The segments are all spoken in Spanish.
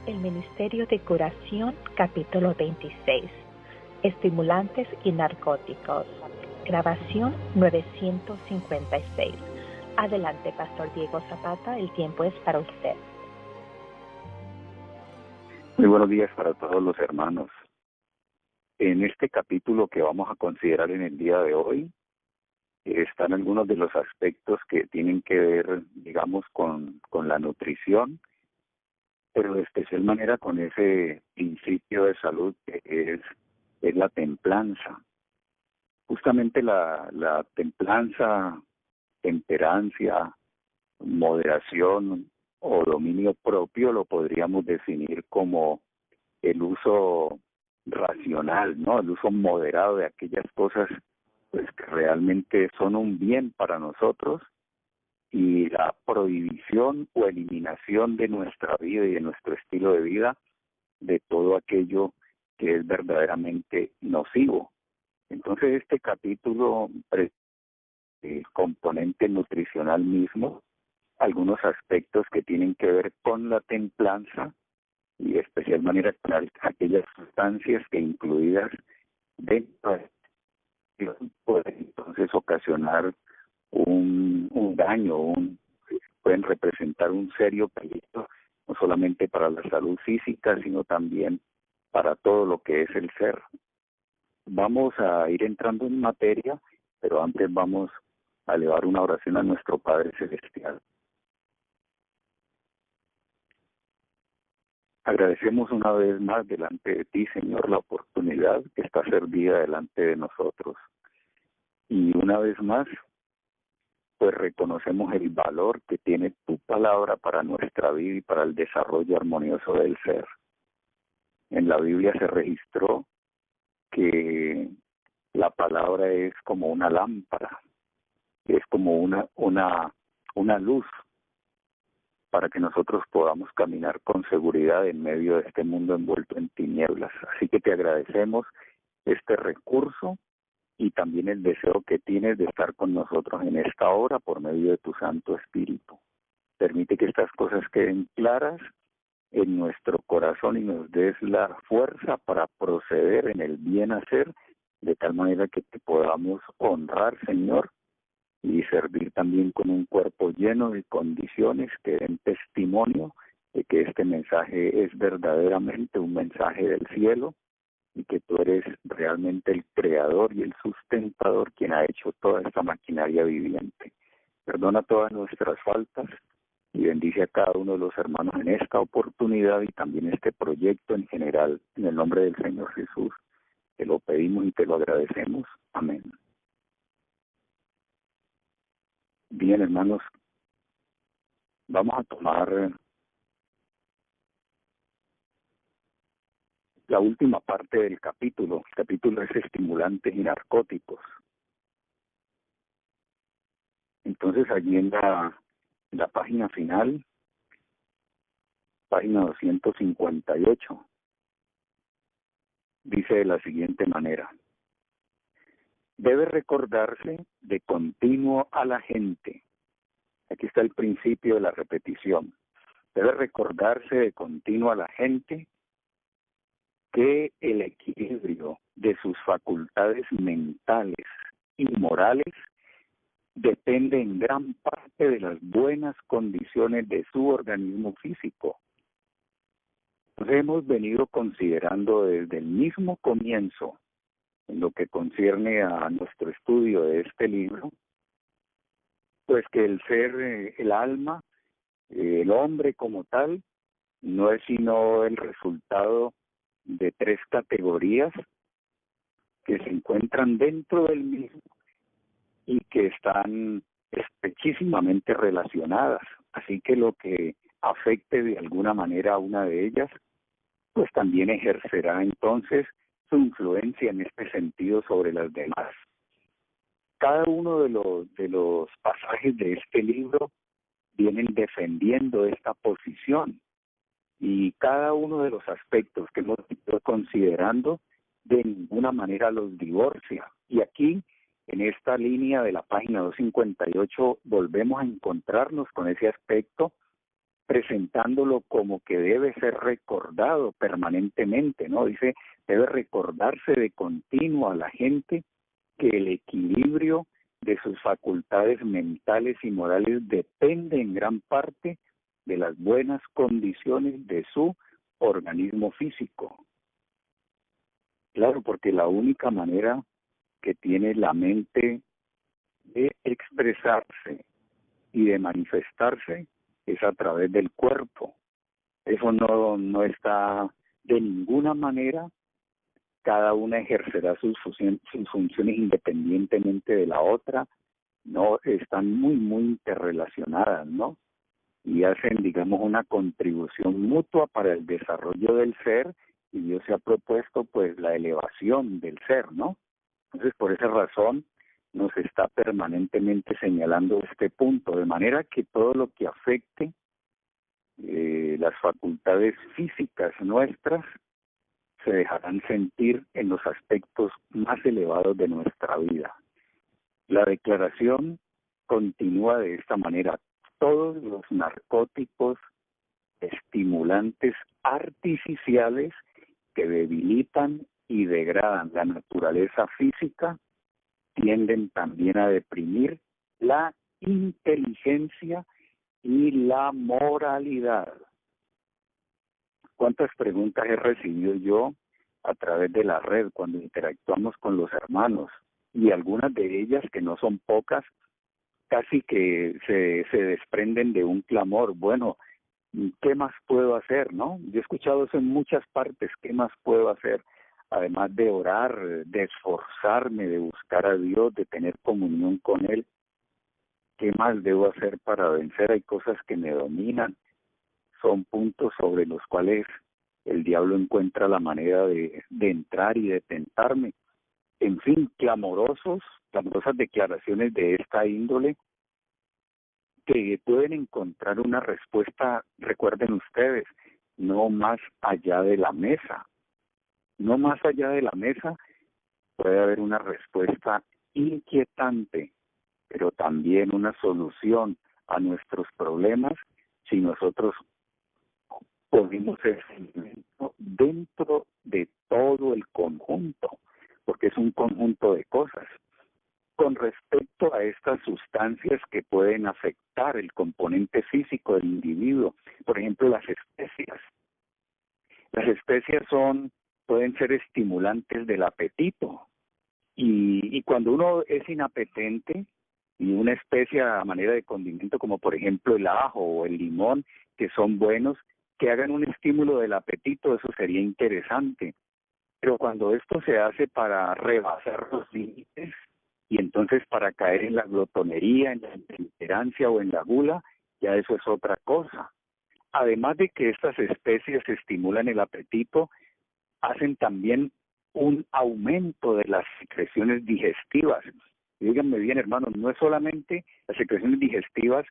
El Ministerio de Curación, capítulo 26. Estimulantes y narcóticos. Grabación 956. Adelante, Pastor Diego Zapata, el tiempo es para usted. Muy buenos días para todos los hermanos. En este capítulo que vamos a considerar en el día de hoy, están algunos de los aspectos que tienen que ver, digamos, con la nutrición, pero de especial manera con ese principio de salud que es la templanza. Justamente la templanza, temperancia, moderación o dominio propio lo podríamos definir como el uso racional, ¿no? El uso moderado de aquellas cosas pues que realmente son un bien para nosotros, y la prohibición o eliminación de nuestra vida y de nuestro estilo de vida de todo aquello que es verdaderamente nocivo. Entonces este capítulo, el componente nutricional mismo, algunos aspectos que tienen que ver con la templanza y de especial manera con aquellas sustancias que incluidas dentro de pueden entonces ocasionar un daño, pueden representar un serio peligro, no solamente para la salud física, sino también para todo lo que es el ser. Vamos a ir entrando en materia, pero antes vamos a elevar una oración a nuestro Padre Celestial. Agradecemos una vez más delante de ti, Señor, la oportunidad que está servida delante de nosotros. Y una vez más, pues reconocemos el valor que tiene tu palabra para nuestra vida y para el desarrollo armonioso del ser. En la Biblia se registró que la palabra es como una lámpara, es como una luz para que nosotros podamos caminar con seguridad en medio de este mundo envuelto en tinieblas. Así que te agradecemos este recurso y también el deseo que tienes de estar con nosotros en esta hora por medio de tu Santo Espíritu. Permite que estas cosas queden claras en nuestro corazón y nos des la fuerza para proceder en el bien hacer, de tal manera que te podamos honrar, Señor, y servir también con un cuerpo lleno de condiciones que den testimonio de que este mensaje es verdaderamente un mensaje del cielo y que tú eres realmente el creador y el sustentador quien ha hecho toda esta maquinaria viviente. Perdona todas nuestras faltas y bendice a cada uno de los hermanos en esta oportunidad y también este proyecto en general. En el nombre del Señor Jesús te lo pedimos y te lo agradecemos. Amén. Bien, hermanos, vamos a tomar la última parte del capítulo. El capítulo es estimulantes y narcóticos. Entonces, allí en la página final, página 258, dice de la siguiente manera: debe recordarse de continuo a la gente. Aquí está el principio de la repetición. Debe recordarse de continuo a la gente que el equilibrio de sus facultades mentales y morales depende en gran parte de las buenas condiciones de su organismo físico. Entonces hemos venido considerando desde el mismo comienzo, en lo que concierne a nuestro estudio de este libro, pues que el ser, el alma, el hombre como tal, no es sino el resultado de tres categorías que se encuentran dentro del mismo y que están estrechísimamente relacionadas. Así que lo que afecte de alguna manera a una de ellas, pues también ejercerá entonces su influencia en este sentido sobre las demás. Cada uno de los pasajes de este libro vienen defendiendo esta posición y cada uno de los aspectos que hemos ido considerando de ninguna manera los divorcia. Y aquí, en esta línea de la página 258, volvemos a encontrarnos con ese aspecto, presentándolo como que debe ser recordado permanentemente, ¿no? Dice, debe recordarse de continuo a la gente que el equilibrio de sus facultades mentales y morales depende en gran parte de las buenas condiciones de su organismo físico. Claro, porque la única manera que tiene la mente de expresarse y de manifestarse es a través del cuerpo. Eso no está de ninguna manera, cada una ejercerá sus funciones independientemente de la otra, no están muy interrelacionadas, ¿no? Y hacen, digamos, una contribución mutua para el desarrollo del ser, y Dios se ha propuesto pues la elevación del ser, ¿no? Entonces, por esa razón nos está permanentemente señalando este punto, de manera que todo lo que afecte las facultades físicas nuestras se dejarán sentir en los aspectos más elevados de nuestra vida. La declaración continúa de esta manera: todos los narcóticos, estimulantes artificiales que debilitan y degradan la naturaleza física tienden también a deprimir la inteligencia y la moralidad. ¿Cuántas preguntas he recibido yo a través de la red cuando interactuamos con los hermanos? Y algunas de ellas, que no son pocas, casi que se desprenden de un clamor: bueno, ¿qué más puedo hacer, no? Yo he escuchado eso en muchas partes: ¿qué más puedo hacer? Además de orar, de esforzarme, de buscar a Dios, de tener comunión con Él, ¿qué más debo hacer para vencer? Hay cosas que me dominan. Son puntos sobre los cuales el diablo encuentra la manera de entrar y de tentarme. En fin, clamorosas declaraciones de esta índole que pueden encontrar una respuesta, recuerden ustedes, no más allá de la mesa. No más allá de la mesa puede haber una respuesta inquietante, pero también una solución a nuestros problemas si nosotros ponemos ese elemento dentro de todo el conjunto, porque es un conjunto de cosas. Con respecto a estas sustancias que pueden afectar el componente físico del individuo, por ejemplo, las especias. Las especias pueden ser estimulantes del apetito, y cuando uno es inapetente, y una especia a manera de condimento, como por ejemplo el ajo o el limón, que son buenos, que hagan un estímulo del apetito, eso sería interesante. Pero cuando esto se hace para rebasar los límites, y entonces para caer en la glotonería, en la intolerancia o en la gula, ya eso es otra cosa. Además de que estas especies estimulan el apetito, hacen también un aumento de las secreciones digestivas. Y díganme bien, hermanos, no es solamente las secreciones digestivas,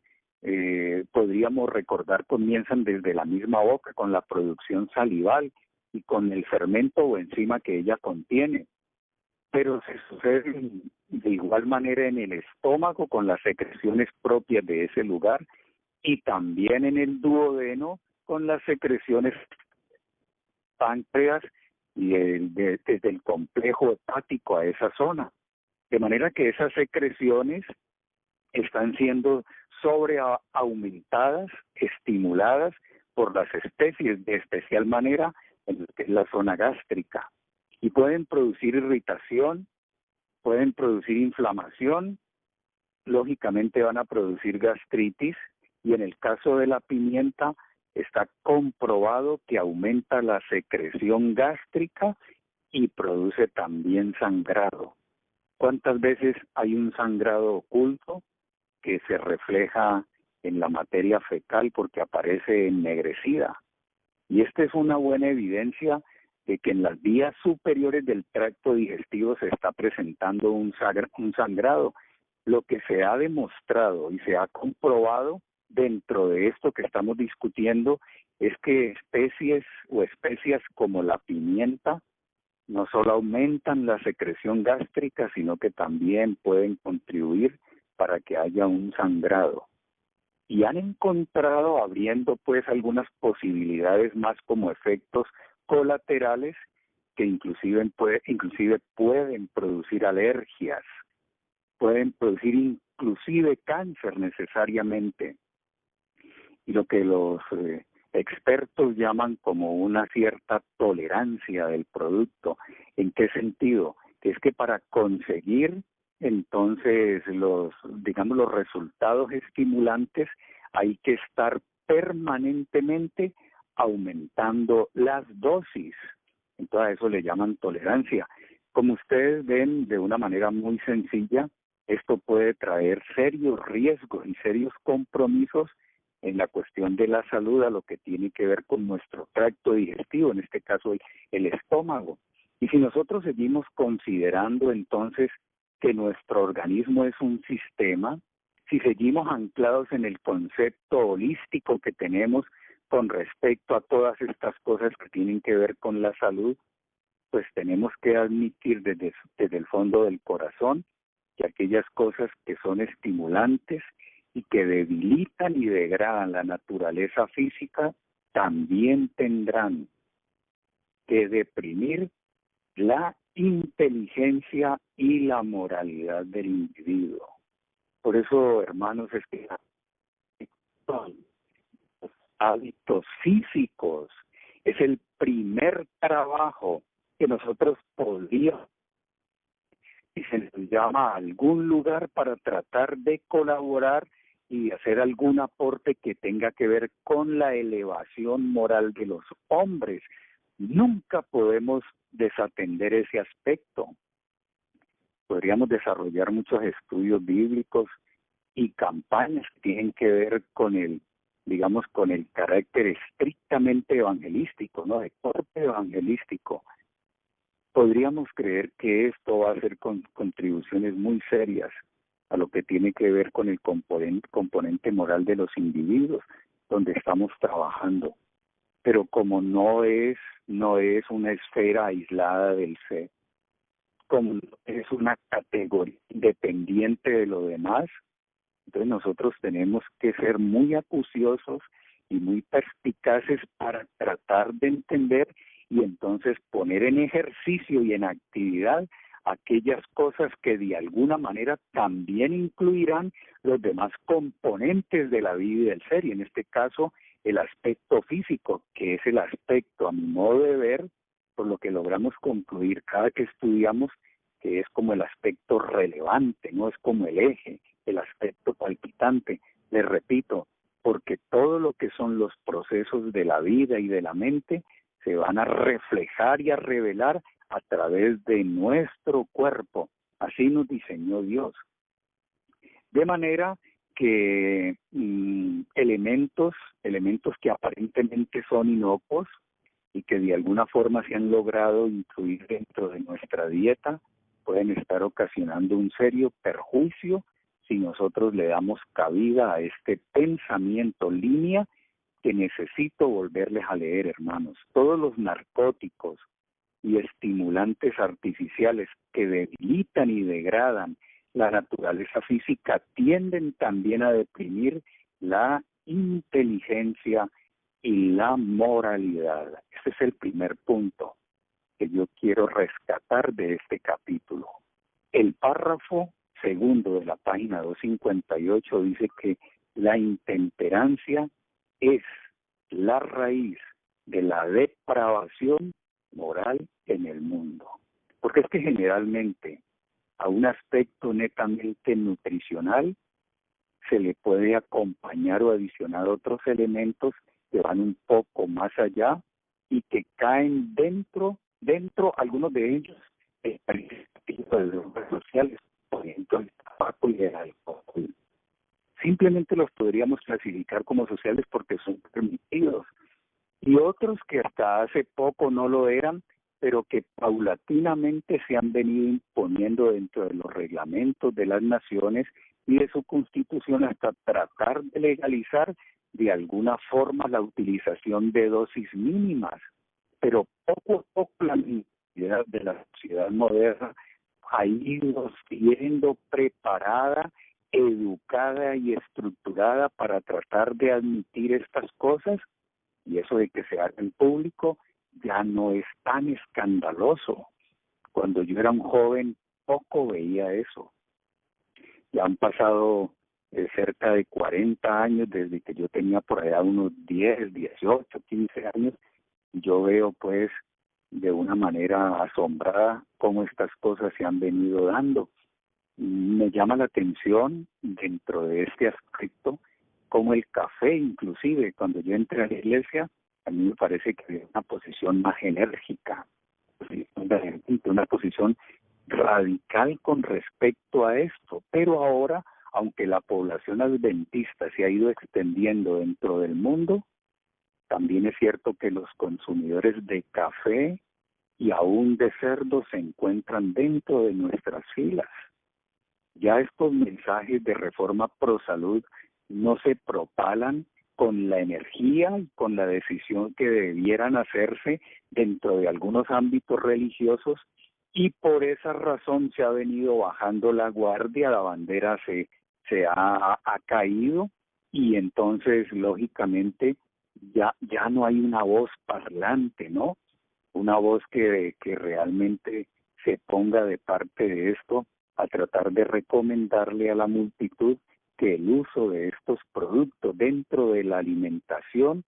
podríamos recordar, comienzan desde la misma boca, con la producción salival y con el fermento o enzima que ella contiene. Pero se sucede de igual manera en el estómago, con las secreciones propias de ese lugar, y también en el duodeno con las secreciones páncreas y desde el complejo hepático a esa zona. De manera que esas secreciones están siendo sobreaumentadas, estimuladas por las especies, de especial manera en la zona gástrica. Y pueden producir irritación, pueden producir inflamación, lógicamente van a producir gastritis, y en el caso de la pimienta está comprobado que aumenta la secreción gástrica y produce también sangrado. ¿Cuántas veces hay un sangrado oculto que se refleja en la materia fecal porque aparece ennegrecida? Y esta es una buena evidencia de que en las vías superiores del tracto digestivo se está presentando un sangrado. Lo que se ha demostrado y se ha comprobado dentro de esto que estamos discutiendo es que especias como la pimienta no solo aumentan la secreción gástrica, sino que también pueden contribuir para que haya un sangrado. y han encontrado, abriendo pues algunas posibilidades más como efectos colaterales que inclusive pueden producir alergias, pueden producir inclusive cáncer necesariamente, y lo que los expertos llaman como una cierta tolerancia del producto. ¿En qué sentido? Que es que para conseguir entonces los resultados estimulantes hay que estar permanentemente aumentando las dosis. Entonces a eso le llaman tolerancia. Como ustedes ven, de una manera muy sencilla, esto puede traer serios riesgos y serios compromisos en la cuestión de la salud, a lo que tiene que ver con nuestro tracto digestivo, en este caso el estómago. Y si nosotros seguimos considerando entonces que nuestro organismo es un sistema, si seguimos anclados en el concepto holístico que tenemos con respecto a todas estas cosas que tienen que ver con la salud, pues tenemos que admitir desde el fondo del corazón que aquellas cosas que son estimulantes y que debilitan y degradan la naturaleza física también tendrán que deprimir la inteligencia y la moralidad del individuo. Por eso, hermanos, es que son hábitos físicos es el primer trabajo que nosotros podríamos, y se nos llama a algún lugar para tratar de colaborar y hacer algún aporte que tenga que ver con la elevación moral de los hombres. Nunca podemos desatender ese aspecto. Podríamos desarrollar muchos estudios bíblicos y campañas que tienen que ver con con el carácter estrictamente evangelístico, ¿no? De corte evangelístico. Podríamos creer que esto va a hacer contribuciones muy serias a lo que tiene que ver con el componente moral de los individuos donde estamos trabajando. Pero como no es una esfera aislada del ser, como es una categoría independiente de lo demás, entonces nosotros tenemos que ser muy acuciosos y muy perspicaces para tratar de entender y entonces poner en ejercicio y en actividad aquellas cosas que de alguna manera también incluirán los demás componentes de la vida y del ser, y en este caso el aspecto físico, que es el aspecto, a mi modo de ver, por lo que logramos concluir cada que estudiamos, que es como el aspecto relevante, no es como el eje, el aspecto palpitante. Les repito, porque todo lo que son los procesos de la vida y de la mente se van a reflejar y a revelar a través de nuestro cuerpo. Así nos diseñó Dios. De manera que elementos que aparentemente son inocuos y que de alguna forma se han logrado incluir dentro de nuestra dieta pueden estar ocasionando un serio perjuicio si nosotros le damos cabida a este pensamiento línea que necesito volverles a leer, hermanos. Todos los narcóticos y estimulantes artificiales que debilitan y degradan la naturaleza física tienden también a deprimir la inteligencia y la moralidad. Ese es el primer punto que yo quiero rescatar de este capítulo. El párrafo segundo de la página 258 dice que la intemperancia es la raíz de la depravación moral en el mundo. Porque es que generalmente a un aspecto netamente nutricional se le puede acompañar o adicionar otros elementos que van un poco más allá y que caen dentro algunos de ellos, de drogas sociales, por ejemplo, el tabaco y el alcohol. Simplemente los podríamos clasificar como sociales porque son permitidos. Y otros que hasta hace poco no lo eran, pero que paulatinamente se han venido imponiendo dentro de los reglamentos de las naciones y de su constitución hasta tratar de legalizar de alguna forma la utilización de dosis mínimas. Pero poco a poco la mentalidad de la sociedad moderna ha ido siendo preparada educada y estructurada para tratar de admitir estas cosas, y eso de que se haga en público ya no es tan escandaloso. Cuando yo era un joven, poco veía eso. Ya han pasado cerca de 40 años desde que yo tenía por allá unos 10, 18, 15 años, y yo veo pues de una manera asombrada cómo estas cosas se han venido dando. Me llama la atención dentro de este aspecto como el café, inclusive cuando yo entré a la iglesia, a mí me parece que había una posición más enérgica, una posición radical con respecto a esto. Pero ahora, aunque la población adventista se ha ido extendiendo dentro del mundo, también es cierto que los consumidores de café y aún de cerdo se encuentran dentro de nuestras filas. Ya estos mensajes de reforma pro salud no se propalan con la energía y con la decisión que debieran hacerse dentro de algunos ámbitos religiosos, y por esa razón se ha venido bajando la guardia, la bandera se ha caído, y entonces lógicamente ya no hay una voz parlante, ¿no? Una voz que realmente se ponga de parte de esto a tratar de recomendarle a la multitud que el uso de estos productos dentro de la alimentación,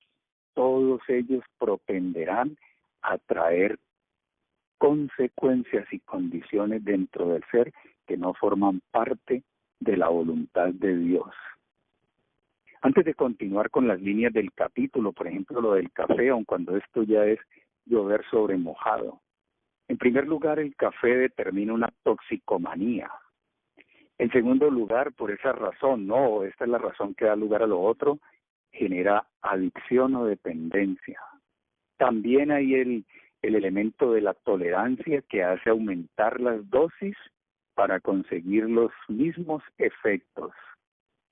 todos ellos propenderán a traer consecuencias y condiciones dentro del ser que no forman parte de la voluntad de Dios. Antes de continuar con las líneas del capítulo, por ejemplo, lo del café, aun cuando esto ya es llover sobre mojado. En primer lugar, el café determina una toxicomanía. En segundo lugar, por esa razón, no, esta es la razón que da lugar a lo otro, genera adicción o dependencia. También hay el elemento de la tolerancia que hace aumentar las dosis para conseguir los mismos efectos.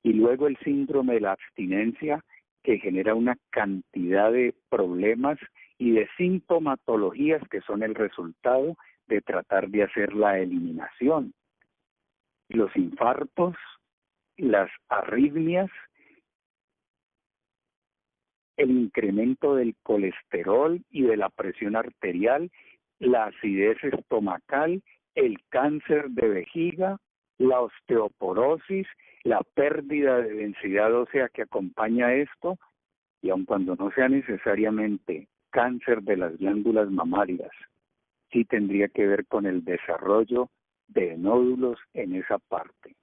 Y luego el síndrome de la abstinencia, que genera una cantidad de problemas y de sintomatologías que son el resultado de tratar de hacer la eliminación. Los infartos, las arritmias, el incremento del colesterol y de la presión arterial, la acidez estomacal, el cáncer de vejiga, la osteoporosis, la pérdida de densidad ósea que acompaña esto, y aun cuando no sea necesariamente cáncer de las glándulas mamarias, sí tendría que ver con el desarrollo de nódulos en esa parte.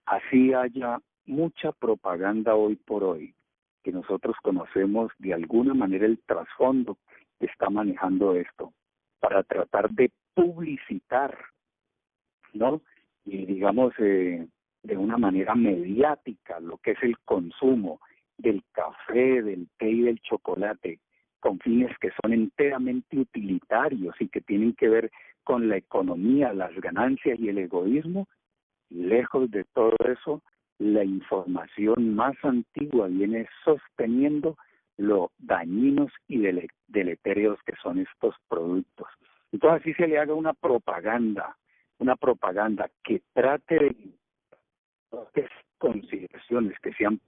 Así haya mucha propaganda hoy por hoy, que nosotros conocemos de alguna manera el trasfondo que está manejando esto, para tratar de publicitar, ¿no? Y digamos de una manera mediática lo que es el consumo del café, del té y del chocolate, con fines que son enteramente utilitarios y que tienen que ver con la economía, las ganancias y el egoísmo. Lejos de todo eso, la información más antigua viene sosteniendo lo dañinos y deletéreos que son estos productos. Entonces así se le haga una propaganda que trate de consideraciones que sean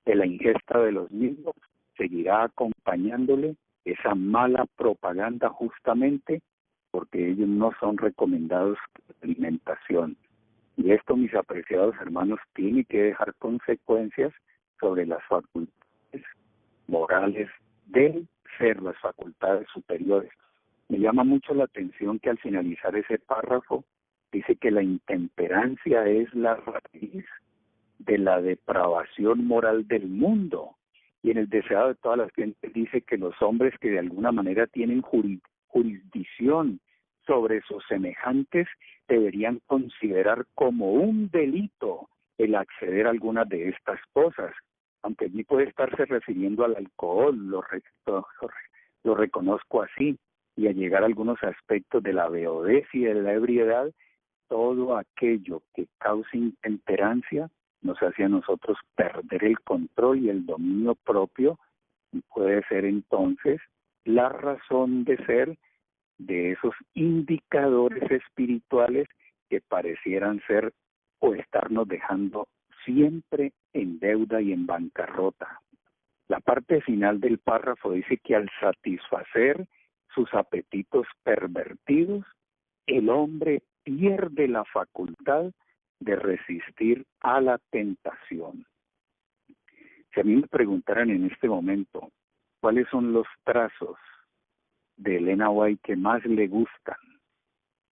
de la ingesta de los mismos, seguirá acompañándole esa mala propaganda justamente porque ellos no son recomendados para la alimentación. Y esto, mis apreciados hermanos, tiene que dejar consecuencias sobre las facultades morales del ser, las facultades superiores. Me llama mucho la atención que al finalizar ese párrafo dice que la intemperancia es la raíz de la depravación moral del mundo. Y en el deseado de todas las gentes dice que los hombres que de alguna manera tienen jurisdicción sobre sus semejantes deberían considerar como un delito el acceder a algunas de estas cosas, aunque allí puede estarse refiriendo al alcohol, lo reconozco así, y a llegar a algunos aspectos de la beodez y de la ebriedad. Todo aquello que cause intemperancia nos hace a nosotros perder el control y el dominio propio, y puede ser entonces la razón de ser de esos indicadores espirituales que parecieran ser o estarnos dejando siempre en deuda y en bancarrota. La parte final del párrafo dice que al satisfacer sus apetitos pervertidos, el hombre pierde la facultad de resistir a la tentación. Si a mí me preguntaran en este momento cuáles son los trazos de Elena White que más le gustan,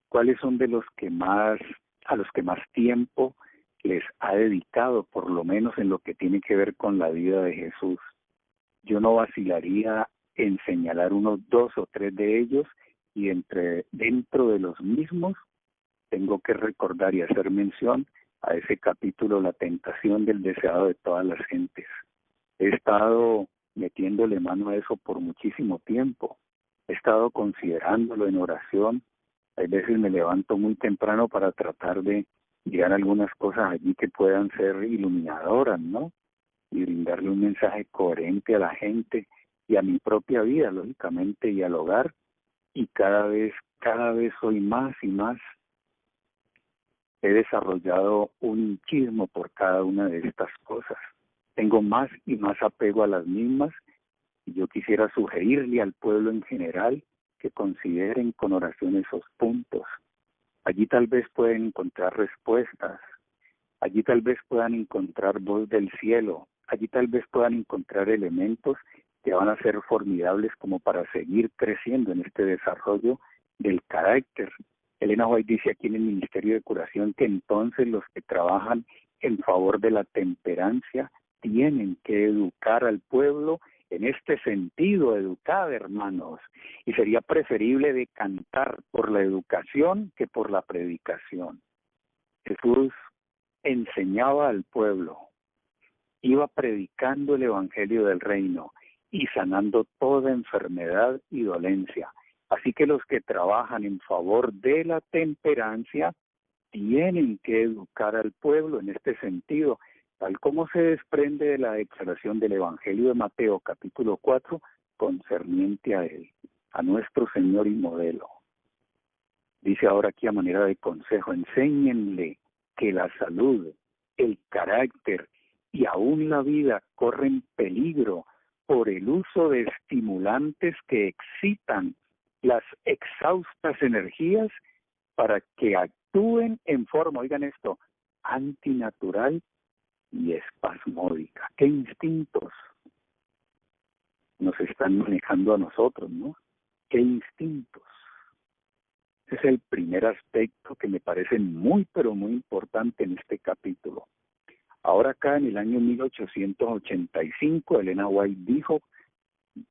cuáles son de los que más, a los que más tiempo les ha dedicado, por lo menos en lo que tiene que ver con la vida de Jesús, yo no vacilaría en señalar unos 2 o 3 de ellos, y dentro de los mismos tengo que recordar y hacer mención a ese capítulo, La tentación del deseado de todas las gentes. He estado metiéndole mano a eso por muchísimo tiempo. He estado considerándolo en oración. A veces me levanto muy temprano para tratar de llegar a algunas cosas allí que puedan ser iluminadoras, ¿no? Y brindarle un mensaje coherente a la gente y a mi propia vida, lógicamente, y al hogar. Y cada vez soy más y más. He desarrollado un hinchismo por cada una de estas cosas. Tengo más y más apego a las mismas, y yo quisiera sugerirle al pueblo en general que consideren con oración esos puntos. Allí tal vez pueden encontrar respuestas, allí tal vez puedan encontrar voz del cielo, allí tal vez puedan encontrar elementos que van a ser formidables como para seguir creciendo en este desarrollo del carácter. Elena White dice aquí en el Ministerio de Curación que entonces los que trabajan en favor de la temperancia tienen que educar al pueblo en este sentido, educar, hermanos, y sería preferible decantar por la educación que por la predicación. Jesús enseñaba al pueblo, iba predicando el evangelio del reino y sanando toda enfermedad y dolencia. Así que los que trabajan en favor de la temperancia tienen que educar al pueblo en este sentido, tal como se desprende de la declaración del Evangelio de Mateo, capítulo 4, concerniente a él, a nuestro Señor y modelo. Dice ahora aquí a manera de consejo, enséñenle que la salud, el carácter y aún la vida corren peligro por el uso de estimulantes que excitan las exhaustas energías para que actúen en forma, oigan esto, antinatural y espasmódica. ¿Qué instintos nos están manejando a nosotros, no? ¿Qué instintos? Ese es el primer aspecto que me parece muy, pero muy importante en este capítulo. Ahora acá en el año 1885, Elena White dijo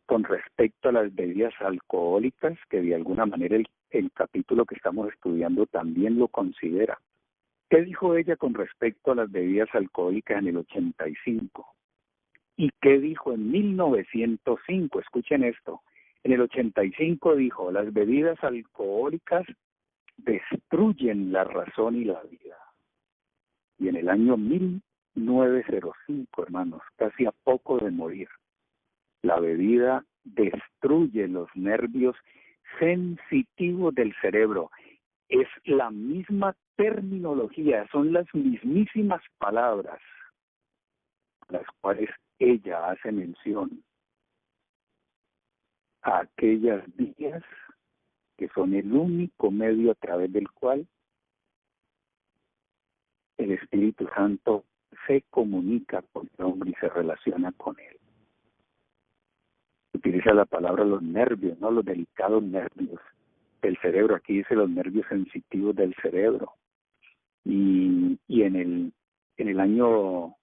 con respecto a las bebidas alcohólicas, que de alguna manera el capítulo que estamos estudiando también lo considera. ¿Qué dijo ella con respecto a las bebidas alcohólicas en el 85? ¿Y qué dijo en 1905? Escuchen esto. En el 85 dijo, las bebidas alcohólicas destruyen la razón y la vida. Y en el año 1905, hermanos, casi a poco de morir, la bebida destruye los nervios sensitivos del cerebro. Es la misma terminología, son las mismísimas palabras a las cuales ella hace mención a aquellas vías que son el único medio a través del cual el Espíritu Santo se comunica con el hombre y se relaciona con él. Utiliza la palabra los nervios, ¿no? Los delicados nervios del cerebro. Aquí dice los nervios sensitivos del cerebro. Y en el año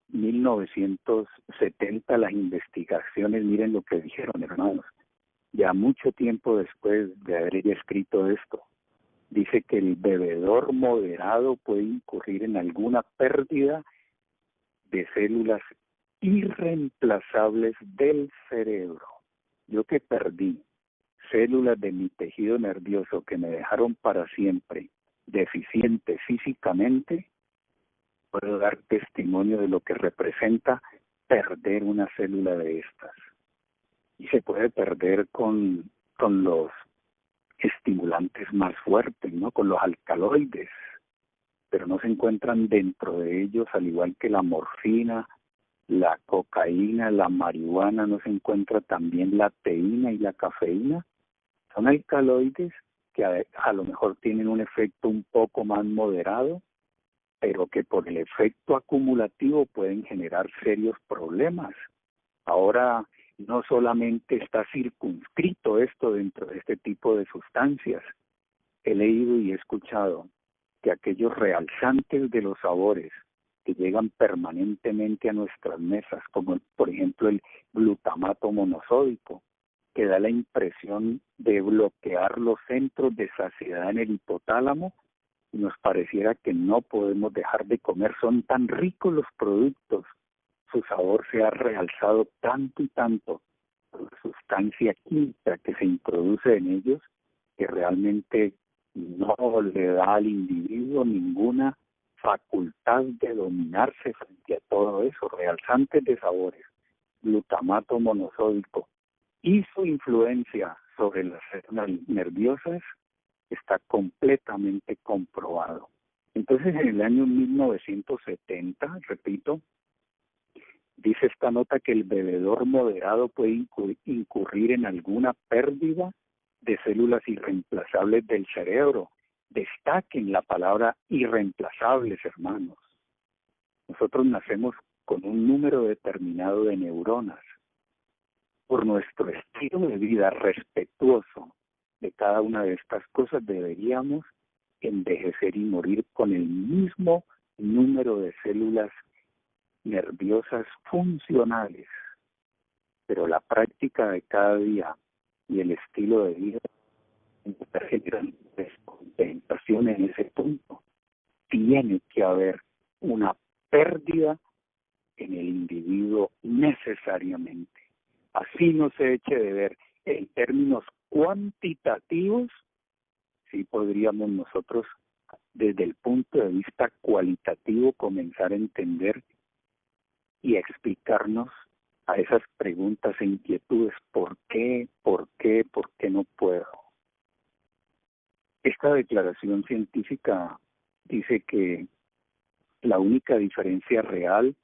1970 las investigaciones, miren lo que dijeron, hermanos, ya mucho tiempo después de haber ella escrito esto, dice que el bebedor moderado puede incurrir en alguna pérdida de células irreemplazables del cerebro. Yo que perdí células de mi tejido nervioso que me dejaron para siempre deficiente físicamente, puedo dar testimonio de lo que representa perder una célula de estas. Y se puede perder con los estimulantes más fuertes, ¿no? Con los alcaloides. pero no se encuentran dentro de ellos, al igual que la morfina, la cocaína, la marihuana, no se encuentra también la teína y la cafeína. Son alcaloides que a lo mejor tienen un efecto un poco más moderado, pero que por el efecto acumulativo pueden generar serios problemas. Ahora no solamente está circunscrito esto dentro de este tipo de sustancias. He leído y he escuchado que aquellos realzantes de los sabores que llegan permanentemente a nuestras mesas, como por ejemplo el glutamato monosódico, que da la impresión de bloquear los centros de saciedad en el hipotálamo, y nos pareciera que no podemos dejar de comer. Son tan ricos los productos, su sabor se ha realzado tanto y tanto por la sustancia química que se introduce en ellos, que realmente no le da al individuo ninguna facultad de dominarse frente a todo eso. Realzantes de sabores, glutamato monosódico y su influencia sobre las células nerviosas está completamente comprobado. Entonces, en el año 1970, repito, dice esta nota que el bebedor moderado puede incurrir en alguna pérdida de células irreemplazables del cerebro. Destaquen la palabra irreemplazables, hermanos. Nosotros nacemos con un número determinado de neuronas. Por nuestro estilo de vida respetuoso de cada una de estas cosas, deberíamos envejecer y morir con el mismo número de células nerviosas funcionales. Pero la práctica de cada día y el estilo de vida está generando descompensación en ese punto. Tiene que haber una pérdida en el individuo necesariamente. Así no se eche de ver en términos cuantitativos, sí podríamos nosotros desde el punto de vista cualitativo comenzar a entender y a explicarnos a esas preguntas e inquietudes. ¿Por qué? ¿Por qué? ¿Por qué no puedo? Esta declaración científica dice que la única diferencia real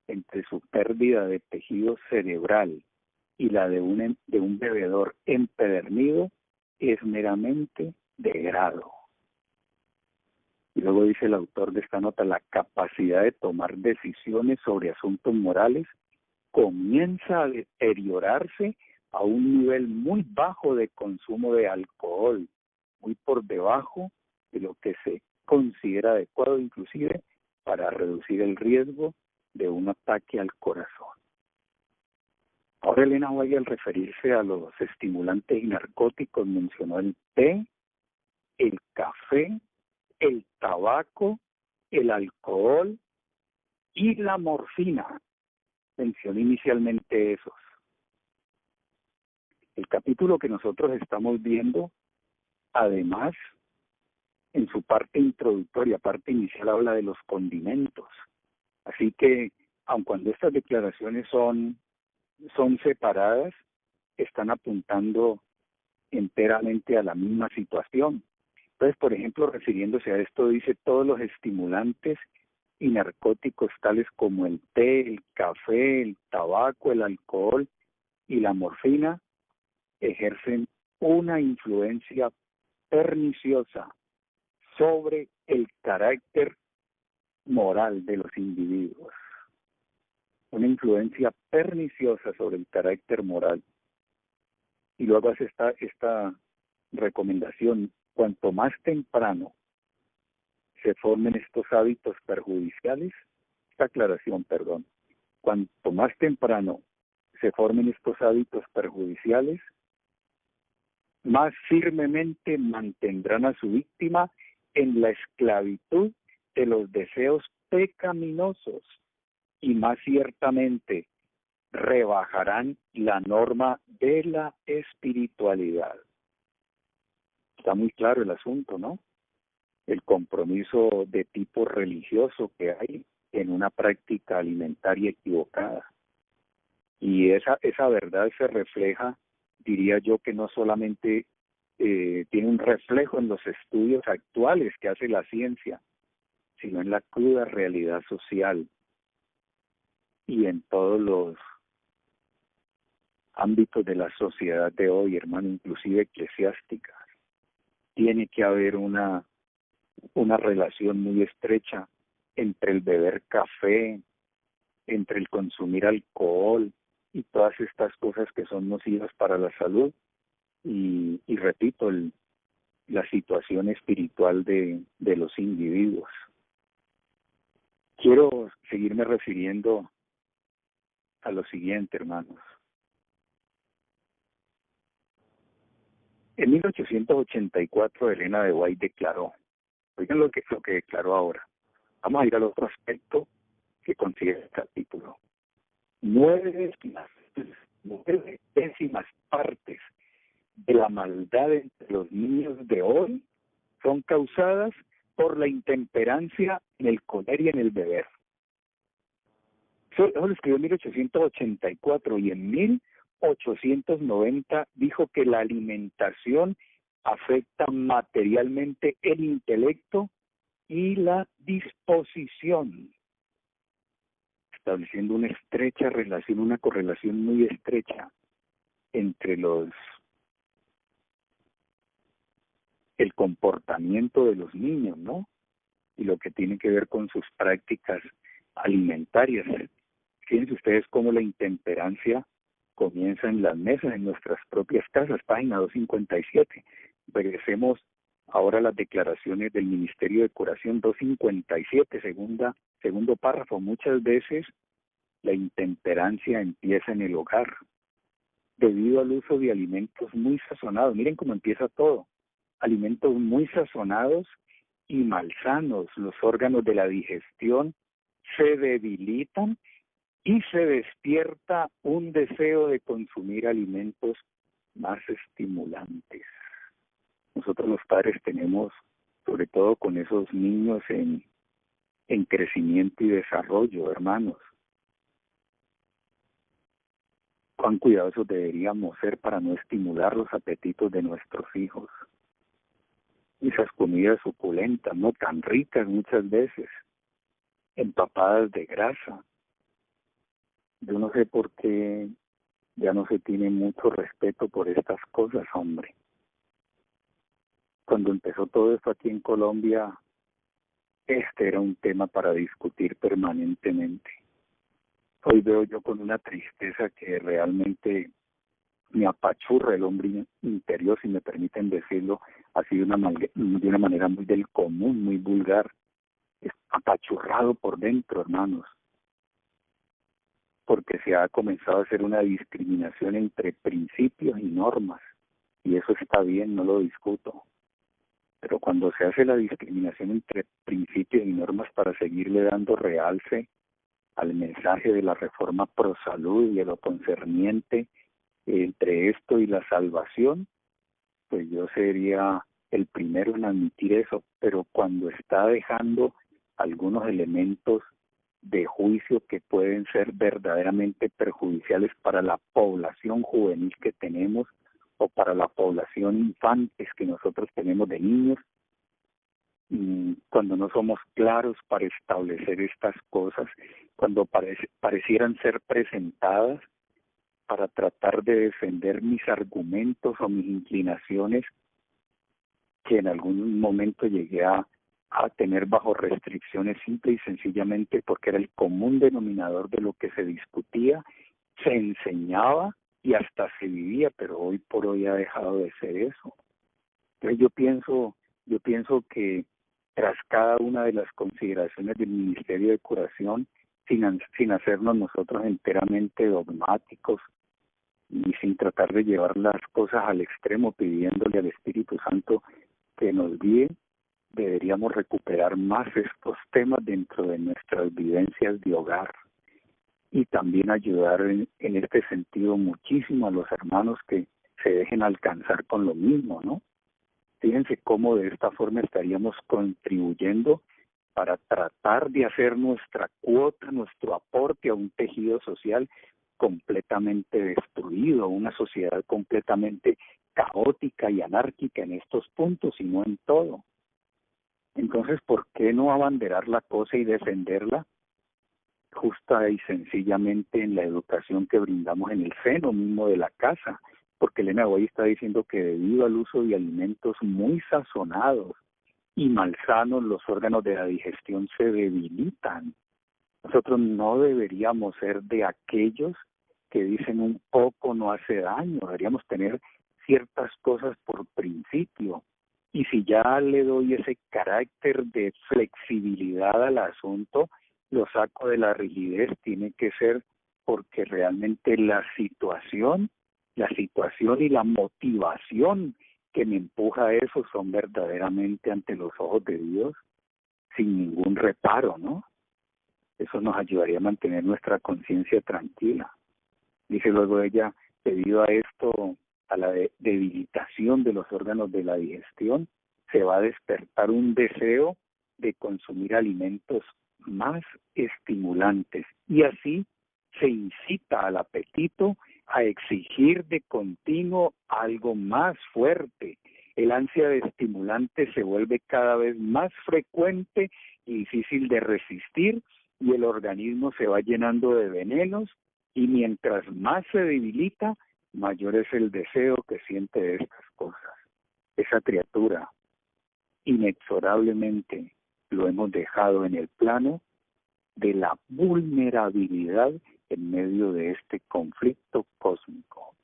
entre su pérdida de tejido cerebral y la de un bebedor empedernido es meramente de grado. Y luego dice el autor de esta nota, la capacidad de tomar decisiones sobre asuntos morales comienza a deteriorarse a un nivel muy bajo de consumo de alcohol, muy por debajo de lo que se considera adecuado, inclusive para reducir el riesgo de un ataque al corazón. Ahora Elena White, al referirse a los estimulantes y narcóticos, mencionó el té, el café, el tabaco, el alcohol y la morfina. Mencioné inicialmente esos. El capítulo que nosotros estamos viendo, además, en su parte introductoria, parte inicial, habla de los condimentos. Así que, aun cuando estas declaraciones son separadas, están apuntando enteramente a la misma situación. Entonces, por ejemplo, refiriéndose a esto, dice todos los estimulantes y narcóticos tales como el té, el café, el tabaco, el alcohol y la morfina ejercen una influencia perniciosa sobre el carácter moral de los individuos. Una influencia perniciosa sobre el carácter moral. Y luego hace esta recomendación: cuanto más temprano se formen estos hábitos perjudiciales, cuanto más temprano se formen estos hábitos perjudiciales, más firmemente mantendrán a su víctima en la esclavitud de los deseos pecaminosos y más ciertamente rebajarán la norma de la espiritualidad. Está muy claro el asunto, ¿no? El compromiso de tipo religioso que hay en una práctica alimentaria equivocada. Y esa verdad se refleja, diría yo, que no solamente tiene un reflejo en los estudios actuales que hace la ciencia, sino en la cruda realidad social y en todos los ámbitos de la sociedad de hoy, hermano, inclusive eclesiástica. Tiene que haber una relación muy estrecha entre el beber café, entre el consumir alcohol y todas estas cosas que son nocivas para la salud y repito, la situación espiritual de los individuos. Quiero seguirme refiriendo a lo siguiente, hermanos. En 1884, Elena de White declaró, oigan lo que declaró ahora. Vamos a ir al otro aspecto que considera el capítulo. 9/10 partes de la maldad entre los niños de hoy son causadas por la intemperancia en el comer y en el beber. Eso lo escribió en 1884 y en 1890 dijo que la alimentación afecta materialmente el intelecto y la disposición, estableciendo una estrecha relación, una correlación muy estrecha entre el comportamiento de los niños, ¿no? Y lo que tiene que ver con sus prácticas alimentarias. Fíjense ustedes cómo la intemperancia comienza en las mesas, en nuestras propias casas, página 257. Regresemos ahora a las declaraciones del Ministerio de Curación 257, segundo párrafo. Muchas veces la intemperancia empieza en el hogar, debido al uso de alimentos muy sazonados. Miren cómo empieza todo. Alimentos muy sazonados y malsanos. Los órganos de la digestión se debilitan y se despierta un deseo de consumir alimentos más estimulantes. Nosotros los padres tenemos, sobre todo con esos niños en crecimiento y desarrollo, hermanos, cuán cuidadosos deberíamos ser para no estimular los apetitos de nuestros hijos. Esas comidas suculentas, no tan ricas muchas veces, empapadas de grasa. Yo no sé por qué ya no se tiene mucho respeto por estas cosas, hombre. Cuando empezó todo esto aquí en Colombia, este era un tema para discutir permanentemente. Hoy veo yo con una tristeza que realmente me apachurra el hombre interior, si me permiten decirlo así de una manera muy del común, muy vulgar. Es apachurrado por dentro, hermanos, porque se ha comenzado a hacer una discriminación entre principios y normas, y eso está bien, no lo discuto. Pero cuando se hace la discriminación entre principios y normas para seguirle dando realce al mensaje de la reforma pro salud y a lo concerniente entre esto y la salvación, pues yo sería el primero en admitir eso, pero cuando está dejando algunos elementos de juicio que pueden ser verdaderamente perjudiciales para la población juvenil que tenemos o para la población infantes que nosotros tenemos de niños, cuando no somos claros para establecer estas cosas, cuando parecieran ser presentadas para tratar de defender mis argumentos o mis inclinaciones que en algún momento llegué a tener bajo restricciones simple y sencillamente porque era el común denominador de lo que se discutía, se enseñaba y hasta se vivía, pero hoy por hoy ha dejado de ser eso. Entonces yo pienso que tras cada una de las consideraciones del Ministerio de Curación, sin hacernos nosotros enteramente dogmáticos y sin tratar de llevar las cosas al extremo, pidiéndole al Espíritu Santo que nos guíe, deberíamos recuperar más estos temas dentro de nuestras vivencias de hogar y también ayudar en este sentido muchísimo a los hermanos que se dejen alcanzar con lo mismo, ¿no? Fíjense cómo de esta forma estaríamos contribuyendo para tratar de hacer nuestra cuota, nuestro aporte a un tejido social completamente destruido, una sociedad completamente caótica y anárquica en estos puntos y no en todo. Entonces, ¿por qué no abanderar la cosa y defenderla justa y sencillamente en la educación que brindamos en el seno mismo de la casa? Porque Elena White está diciendo que debido al uso de alimentos muy sazonados y malsanos, los órganos de la digestión se debilitan. Nosotros no deberíamos ser de aquellos que dicen un poco no hace daño, deberíamos tener ciertas cosas por principio. Y si ya le doy ese carácter de flexibilidad al asunto, lo saco de la rigidez, tiene que ser porque realmente la situación y la motivación que me empuja a eso son verdaderamente ante los ojos de Dios, sin ningún reparo, ¿no? Eso nos ayudaría a mantener nuestra conciencia tranquila. Dice luego ella, debido a esto, a la debilitación de los órganos de la digestión, se va a despertar un deseo de consumir alimentos más estimulantes y así se incita al apetito a exigir de continuo algo más fuerte. El ansia de estimulante se vuelve cada vez más frecuente y difícil de resistir y el organismo se va llenando de venenos y mientras más se debilita, mayor es el deseo que siente de estas cosas. Esa criatura, inexorablemente, lo hemos dejado en el plano de la vulnerabilidad en medio de este conflicto cósmico.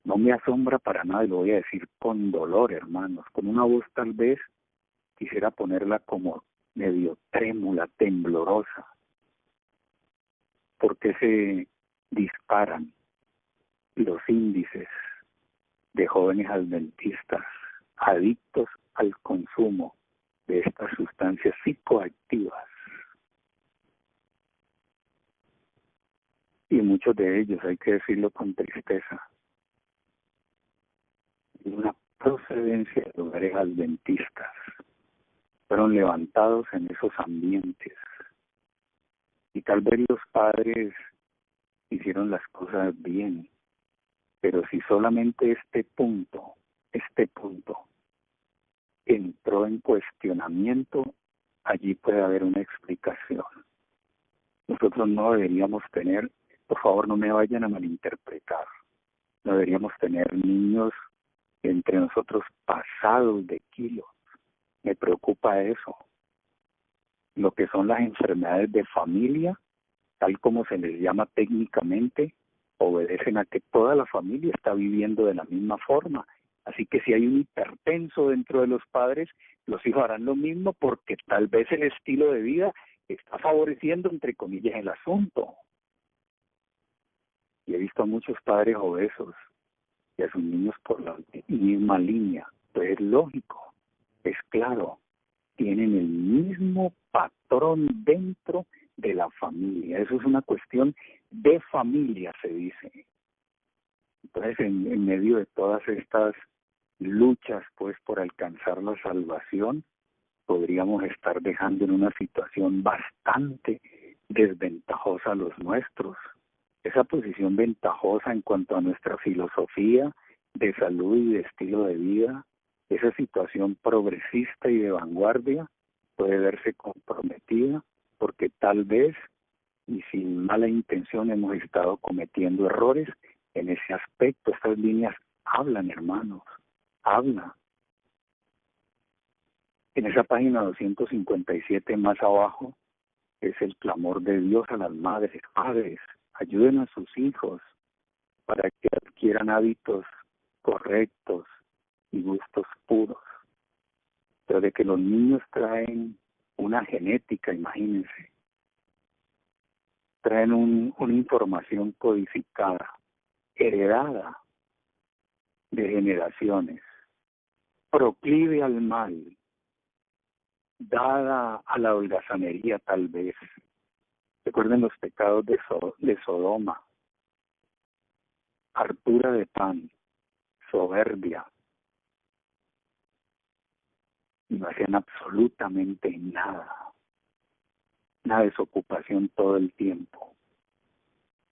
No me asombra para nada, y lo voy a decir con dolor, hermanos, con una voz tal vez quisiera ponerla como medio trémula, temblorosa, porque se disparan los índices de jóvenes adventistas adictos al consumo de estas sustancias psicoactivas. Y muchos de ellos, hay que decirlo con tristeza, de una procedencia de lugares adventistas, fueron levantados en esos ambientes. Y tal vez los padres hicieron las cosas bien, pero si solamente este punto entró en cuestionamiento, allí puede haber una explicación. Nosotros no deberíamos tener, por favor no me vayan a malinterpretar, no deberíamos tener niños entre nosotros pasados de kilos. Me preocupa eso. Lo que son las enfermedades de familia, tal como se les llama técnicamente, obedecen a que toda la familia está viviendo de la misma forma. Así que si hay un hipertenso dentro de los padres, los hijos harán lo mismo porque tal vez el estilo de vida está favoreciendo, entre comillas, el asunto. Y he visto a muchos padres obesos y a sus niños por la misma línea. Pues es lógico, es claro, tienen el mismo patrón dentro de la familia. Eso es una cuestión de familia, se dice. Entonces, en medio de todas estas luchas, pues, por alcanzar la salvación, podríamos estar dejando en una situación bastante desventajosa a los nuestros. Esa posición ventajosa en cuanto a nuestra filosofía de salud y de estilo de vida, esa situación progresista y de vanguardia puede verse comprometida porque tal vez y sin mala intención hemos estado cometiendo errores en ese aspecto. Estas líneas hablan, hermanos, hablan. En esa página 257 más abajo es el clamor de Dios a las madres. Padres, ayuden a sus hijos para que adquieran hábitos correctos y gustos puros. Pero de que los niños traen una genética, imagínense, traen una información codificada, heredada de generaciones, proclive al mal, dada a la holgazanería tal vez. Recuerden los pecados de Sodoma, hartura de pan, soberbia, y no hacían absolutamente nada, una desocupación todo el tiempo.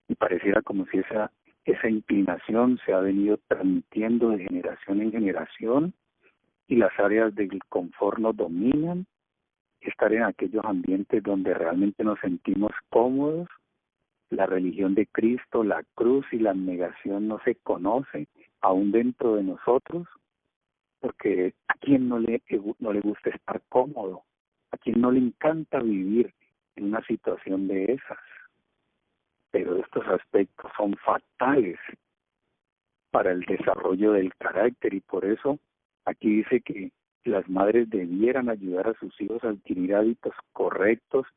Y pareciera como si esa inclinación se ha venido transmitiendo de generación en generación y las áreas del confort nos dominan, estar en aquellos ambientes donde realmente nos sentimos cómodos. La religión de Cristo, la cruz y la abnegación no se conoce aún dentro de nosotros, porque a quien no le gusta estar cómodo, a quien no le encanta vivir en una situación de esas. Pero estos aspectos son fatales para el desarrollo del carácter, y por eso aquí dice que las madres debieran ayudar a sus hijos a adquirir hábitos correctos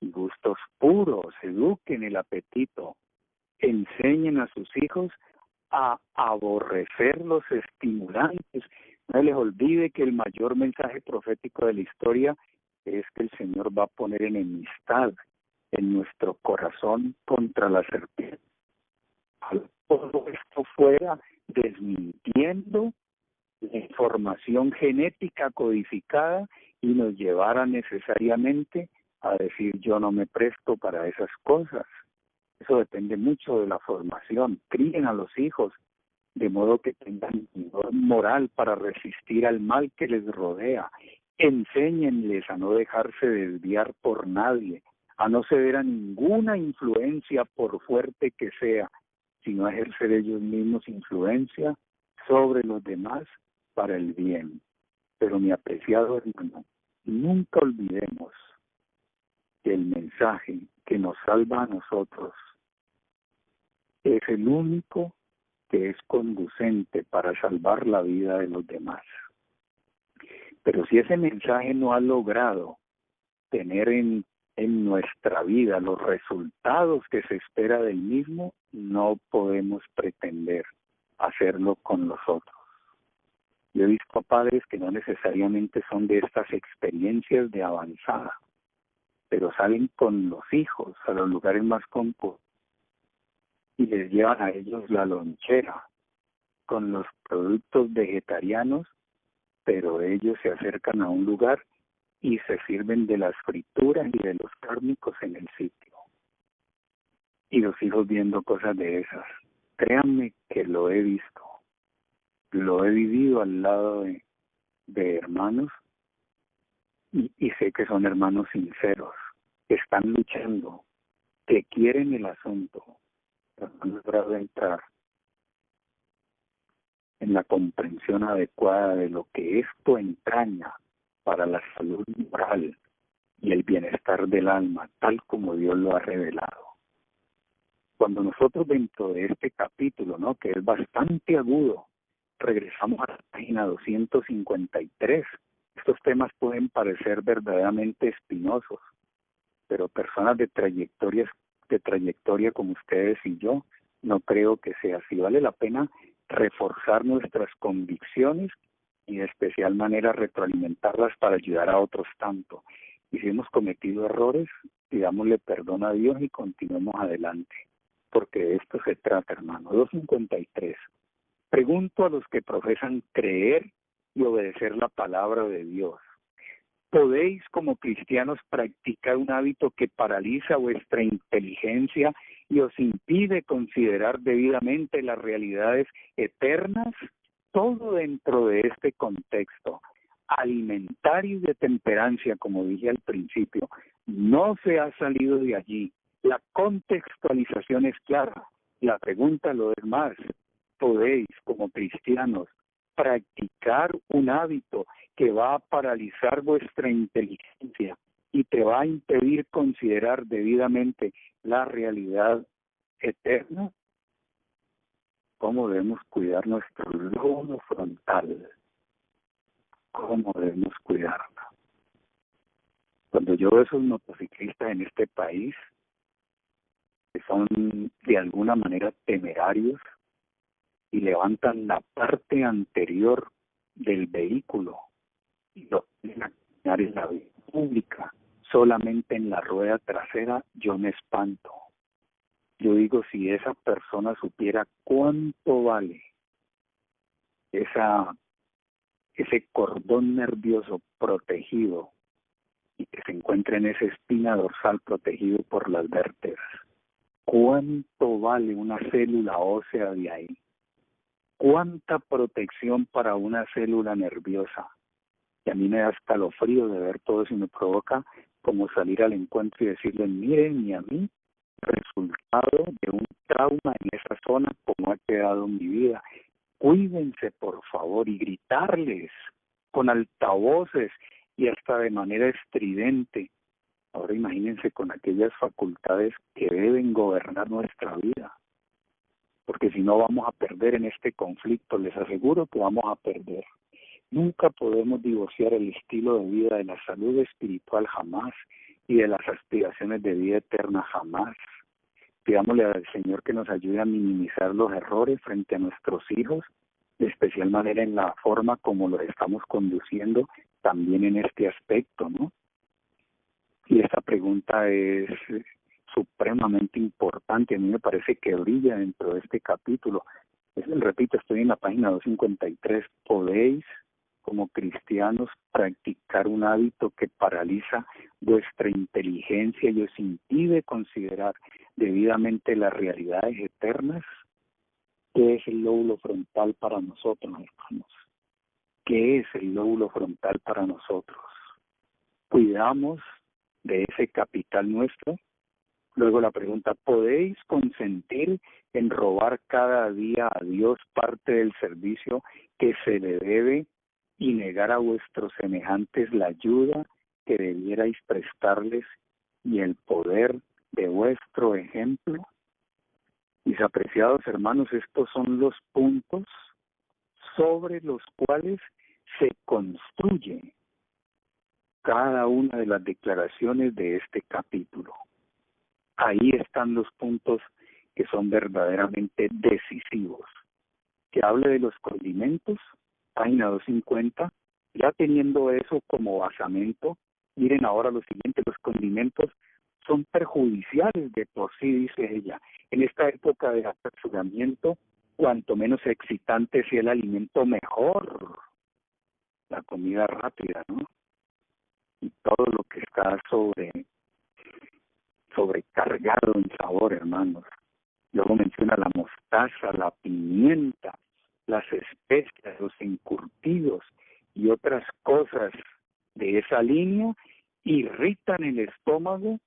y gustos puros, eduquen el apetito, enseñen a sus hijos a aborrecer los estimulantes. No se les olvide que el mayor mensaje profético de la historia es que el Señor va a poner enemistad en nuestro corazón contra la serpiente. Todo esto fuera desmintiendo la información genética codificada y nos llevara necesariamente a decir yo no me presto para esas cosas. Eso depende mucho de la formación. Críen a los hijos de modo que tengan moral para resistir al mal que les rodea. Enséñenles a no dejarse desviar por nadie, a no ceder a ninguna influencia por fuerte que sea, sino a ejercer ellos mismos influencia sobre los demás para el bien. Pero mi apreciado hermano, nunca olvidemos que el mensaje que nos salva a nosotros es el único que es conducente para salvar la vida de los demás. Pero si ese mensaje no ha logrado tener en nuestra vida los resultados que se espera del mismo, no podemos pretender hacerlo con los otros. Yo he visto a padres que no necesariamente son de estas experiencias de avanzada, pero salen con los hijos a los lugares más concurridos y les llevan a ellos la lonchera con los productos vegetarianos, pero ellos se acercan a un lugar y se sirven de las frituras y de los cárnicos en el sitio. Y los hijos viendo cosas de esas. Créanme que lo he visto, lo he vivido al lado de hermanos y sé que son hermanos sinceros, que están luchando, que quieren el asunto, pero no han logrado entrar en la comprensión adecuada de lo que esto entraña para la salud moral y el bienestar del alma, tal como Dios lo ha revelado. Cuando nosotros dentro de este capítulo, ¿no?, que es bastante agudo, regresamos a la página 253, estos temas pueden parecer verdaderamente espinosos, pero personas de trayectoria como ustedes y yo, no creo que sea así. Vale la pena reforzar nuestras convicciones y de especial manera retroalimentarlas para ayudar a otros tanto. Y si hemos cometido errores, pidámosle perdón a Dios y continuemos adelante, porque de esto se trata, hermano. 253. Pregunto a los que profesan creer y obedecer la palabra de Dios. ¿Podéis como cristianos practicar un hábito que paraliza vuestra inteligencia y os impide considerar debidamente las realidades eternas? Todo dentro de este contexto alimentario y de temperancia, como dije al principio, no se ha salido de allí. La contextualización es clara. La pregunta lo es más. ¿Podéis como cristianos practicar un hábito que va a paralizar vuestra inteligencia y te va a impedir considerar debidamente la realidad eterna? ¿Cómo debemos cuidar nuestro lóbulo frontal? ¿Cómo debemos cuidarla? Cuando yo veo esos motociclistas en este país que son de alguna manera temerarios y levantan la parte anterior del vehículo y lo ponen a caminar en la vía pública, solamente en la rueda trasera, yo me espanto. Yo digo, si esa persona supiera cuánto vale ese cordón nervioso protegido y que se encuentra en esa espina dorsal protegido por las vértebras, ¿cuánto vale una célula ósea de ahí? cuánta protección para una célula nerviosa. Y a mí me da escalofrío de ver todo eso y me provoca como salir al encuentro y decirles, miren, y a mí, resultado de un trauma en esa zona, como ha quedado en mi vida. Cuídense, por favor, y gritarles con altavoces y hasta de manera estridente. Ahora imagínense con aquellas facultades que deben gobernar nuestra vida, porque si no vamos a perder en este conflicto, les aseguro que vamos a perder. Nunca podemos divorciar el estilo de vida de la salud espiritual jamás y de las aspiraciones de vida eterna jamás. Pidámosle al Señor que nos ayude a minimizar los errores frente a nuestros hijos, de especial manera en la forma como los estamos conduciendo también en este aspecto, ¿no? Y esta pregunta es supremamente importante, a mí me parece que brilla dentro de este capítulo. Repito, estoy en la página 253. ¿Podéis, como cristianos, practicar un hábito que paraliza vuestra inteligencia y os impide considerar debidamente las realidades eternas? ¿Qué es el lóbulo frontal para nosotros, hermanos? ¿Qué es el lóbulo frontal para nosotros? ¿Cuidamos de ese capital nuestro? Luego la pregunta, ¿podéis consentir en robar cada día a Dios parte del servicio que se le debe y negar a vuestros semejantes la ayuda que debierais prestarles y el poder de vuestro ejemplo? Mis apreciados hermanos, estos son los puntos sobre los cuales se construye cada una de las declaraciones de este capítulo. Ahí están los puntos que son verdaderamente decisivos. Que hable de los condimentos, página 250, ya teniendo eso como basamento, miren ahora lo siguiente, los condimentos son perjudiciales de por sí, dice ella. En esta época de apresuramiento, cuanto menos excitante sea el alimento, mejor. La comida rápida, ¿no? Y todo lo que está sobrecargado en sabor, hermanos. Luego menciona la mostaza, la pimienta, las especias, los encurtidos y otras cosas de esa línea irritan el estómago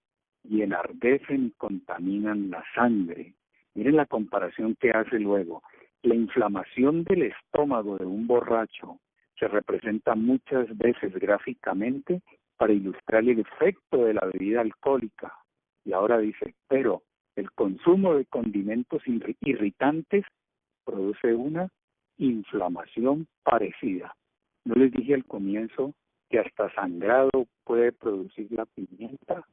y enardecen y contaminan la sangre. Miren la comparación que hace luego. La inflamación del estómago de un borracho se representa muchas veces gráficamente para ilustrar el efecto de la bebida alcohólica. Y ahora dice, pero el consumo de condimentos irritantes produce una inflamación parecida. ¿No les dije al comienzo que hasta sangrado puede producir la pimienta?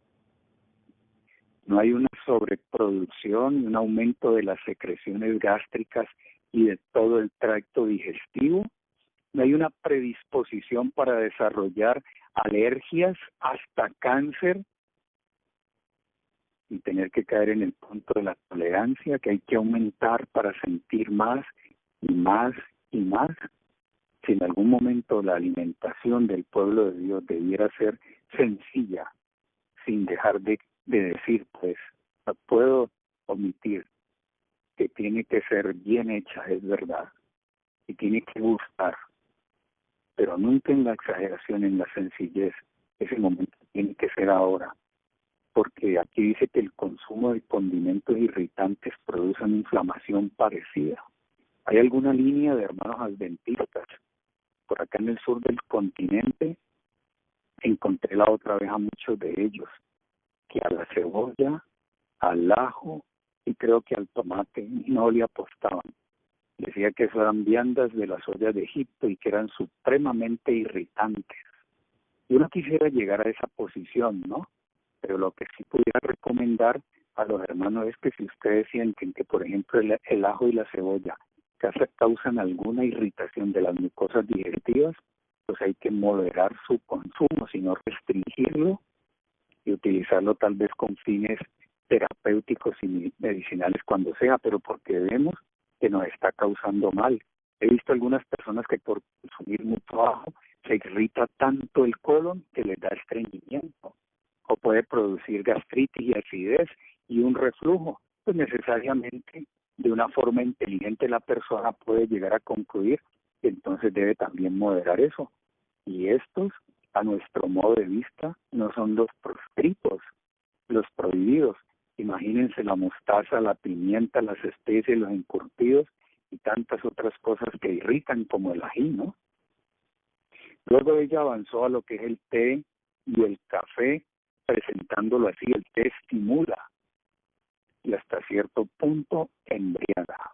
No hay una sobreproducción, un aumento de las secreciones gástricas y de todo el tracto digestivo. No hay una predisposición para desarrollar alergias, hasta cáncer, y tener que caer en el punto de la tolerancia que hay que aumentar para sentir más y más y más. Si en algún momento la alimentación del pueblo de Dios debiera ser sencilla, sin dejar de decir, pues, no puedo omitir que tiene que ser bien hecha, es verdad, y tiene que gustar, pero nunca en la exageración, en la sencillez. Ese momento tiene que ser ahora, porque aquí dice que el consumo de condimentos irritantes produce una inflamación parecida. ¿Hay alguna línea de hermanos adventistas? Por acá en el sur del continente encontré la otra vez a muchos de ellos, que a la cebolla, al ajo y creo que al tomate no le apostaban. Decía que eso eran viandas de las ollas de Egipto y que eran supremamente irritantes. Yo no quisiera llegar a esa posición, ¿no? Pero lo que sí pudiera recomendar a los hermanos es que si ustedes sienten que, por ejemplo, el ajo y la cebolla causan alguna irritación de las mucosas digestivas, pues hay que moderar su consumo, sino restringirlo y utilizarlo tal vez con fines terapéuticos y medicinales cuando sea, pero porque vemos que nos está causando mal. He visto algunas personas que por consumir mucho ajo se irrita tanto el colon que les da estreñimiento o puede producir gastritis y acidez y un reflujo, pues necesariamente de una forma inteligente la persona puede llegar a concluir que entonces debe también moderar eso. Y estos, a nuestro modo de vista, no son los proscritos, los prohibidos. Imagínense la mostaza, la pimienta, las especies, los encurtidos y tantas otras cosas que irritan como el ají, ¿no? Luego ella avanzó a lo que es el té y el café, presentándolo así: el té estimula y hasta cierto punto embriaga.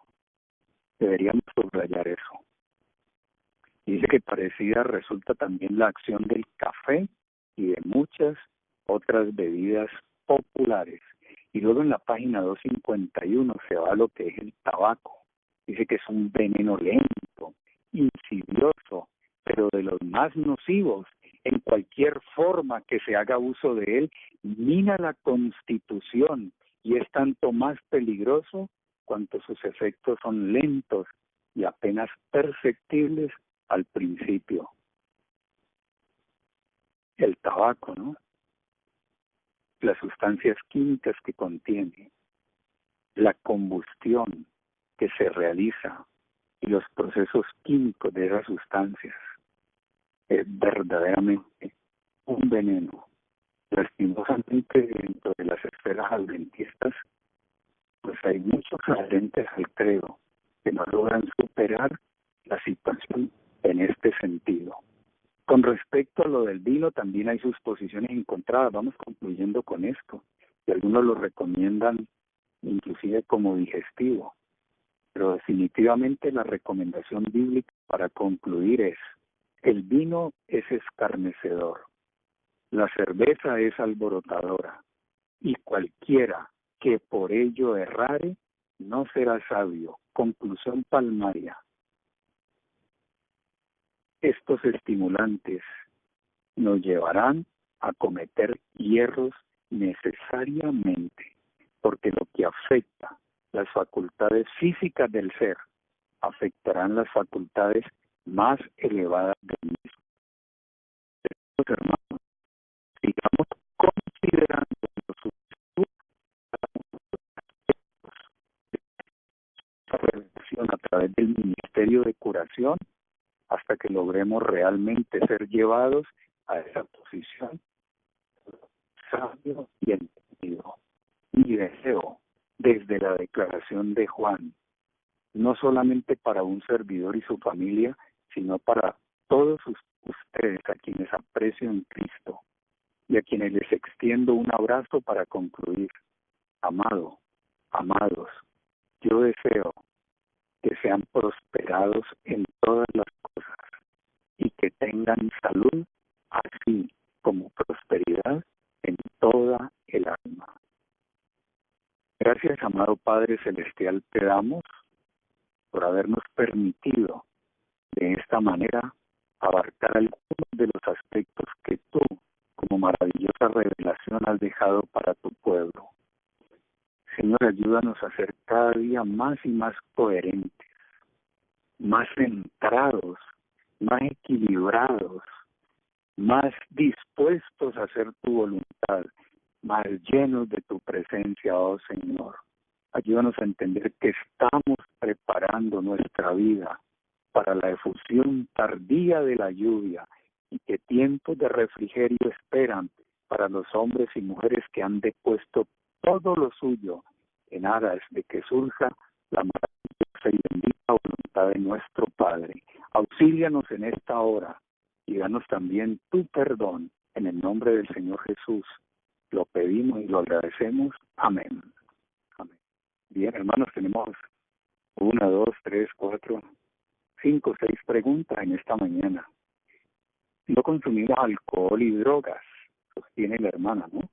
Deberíamos subrayar eso. Dice que parecida resulta también la acción del café y de muchas otras bebidas populares. Y luego en la página 251 se va a lo que es el tabaco. Dice que es un veneno lento, insidioso, pero de los más nocivos. En cualquier forma que se haga uso de él, mina la constitución y es tanto más peligroso cuanto sus efectos son lentos y apenas perceptibles al principio. El tabaco, ¿no? Las sustancias químicas que contiene, la combustión que se realiza y los procesos químicos de esas sustancias es verdaderamente un veneno. Lastimosamente, dentro de las esferas adventistas, pues hay muchos adherentes al credo que no logran superar la situación en este sentido. Con respecto a lo del vino, también hay sus posiciones encontradas. Vamos concluyendo con esto. Y algunos lo recomiendan inclusive como digestivo. Pero definitivamente la recomendación bíblica para concluir es: el vino es escarnecedor, la cerveza es alborotadora, y cualquiera que por ello errare no será sabio. Conclusión palmaria: estos estimulantes nos llevarán a cometer hierros necesariamente, porque lo que afecta las facultades físicas del ser afectarán las facultades más elevadas del mismo. Entonces, hermanos, sigamos considerando esa revelación a través del ministerio de curación hasta que logremos realmente ser llevados a esa posición sabio y entendido. Mi deseo, desde la declaración de Juan, no solamente para un servidor y su familia, sino para todos ustedes a quienes aprecio en Cristo y a quienes les extiendo un abrazo para concluir. Amados, yo deseo que sean prosperados en todas las cosas y que tengan salud, así como prosperidad en toda el alma. Gracias, amado Padre Celestial, te damos por habernos permitido de esta manera abarcar algunos de los aspectos que tú, como maravillosa revelación, has dejado para tu pueblo. Señor, ayúdanos a ser cada día más y más coherentes, más centrados, más equilibrados, más dispuestos a hacer tu voluntad, más llenos de tu presencia, oh Señor. Ayúdanos a entender que estamos preparando nuestra vida para la efusión tardía de la lluvia y que tiempos de refrigerio esperan para los hombres y mujeres que han depuesto todo lo suyo en aras de que surja la maravillosa y bendita voluntad de nuestro Padre. Auxílianos en esta hora y danos también tu perdón. En el nombre del Señor Jesús lo pedimos y lo agradecemos. Amén. Amén. Bien, hermanos, tenemos 1, 2, 3, 4, 5, 6 preguntas en esta mañana. No consumimos alcohol y drogas, sostiene la hermana, ¿no?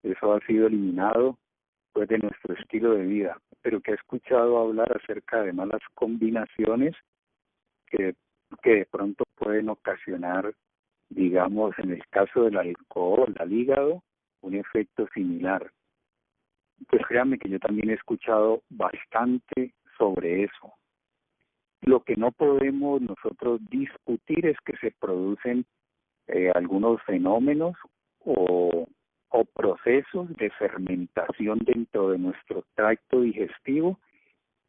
Eso ha sido eliminado pues de nuestro estilo de vida, pero que ha escuchado hablar acerca de malas combinaciones que de pronto pueden ocasionar, digamos, en el caso del alcohol al hígado, un efecto similar. Pues créanme que yo también he escuchado bastante sobre eso. Lo que no podemos nosotros discutir es que se producen algunos fenómenos o procesos de fermentación dentro de nuestro tracto digestivo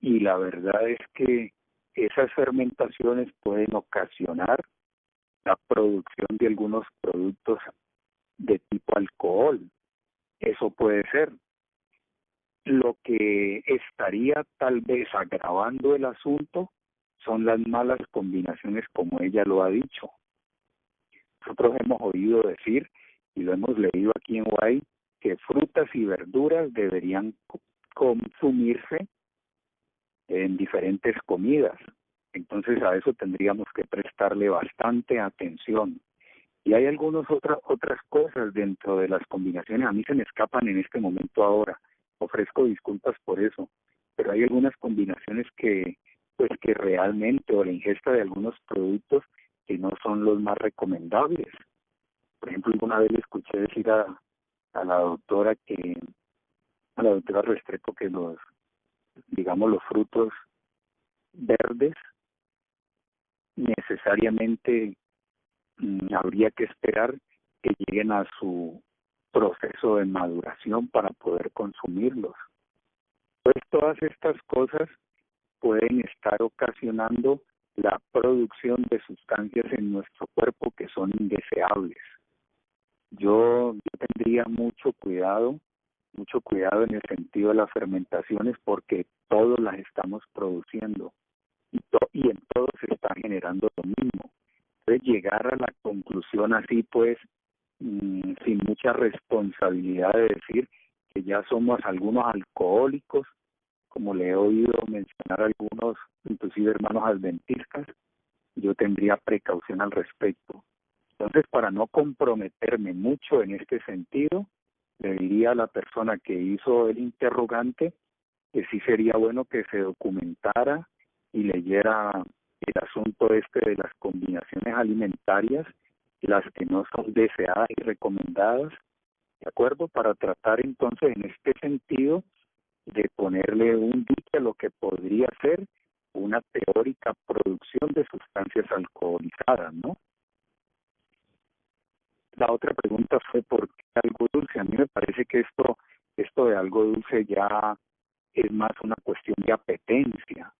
y la verdad es que esas fermentaciones pueden ocasionar la producción de algunos productos de tipo alcohol. Eso puede ser. Lo que estaría tal vez agravando el asunto son las malas combinaciones, como ella lo ha dicho. Nosotros hemos oído decir, y lo hemos leído aquí en Guay, que frutas y verduras deberían consumirse en diferentes comidas. Entonces a eso tendríamos que prestarle bastante atención. Y hay otras cosas dentro de las combinaciones, a mí se me escapan en este momento ahora, ofrezco disculpas por eso, pero hay algunas combinaciones que realmente, o la ingesta de algunos productos que no son los más recomendables. Por ejemplo, alguna vez le escuché decir a la doctora Restrepo, que los frutos verdes necesariamente habría que esperar que lleguen a su proceso de maduración para poder consumirlos. Pues todas estas cosas pueden estar ocasionando la producción de sustancias en nuestro cuerpo que son indeseables. Yo tendría mucho cuidado en el sentido de las fermentaciones, porque todos las estamos produciendo y en todos se está generando lo mismo. Entonces llegar a la conclusión así pues sin mucha responsabilidad de decir que ya somos algunos alcohólicos, como le he oído mencionar a algunos, inclusive hermanos adventistas, yo tendría precaución al respecto. Entonces, para no comprometerme mucho en este sentido, le diría a la persona que hizo el interrogante que sí sería bueno que se documentara y leyera el asunto de las combinaciones alimentarias, las que no son deseadas y recomendadas, ¿de acuerdo? Para tratar entonces en este sentido de ponerle un dique a lo que podría ser una teórica producción de sustancias alcoholizadas, ¿no? La otra pregunta fue ¿por qué algo dulce? A mí me parece que esto de algo dulce ya es más una cuestión de apetencia,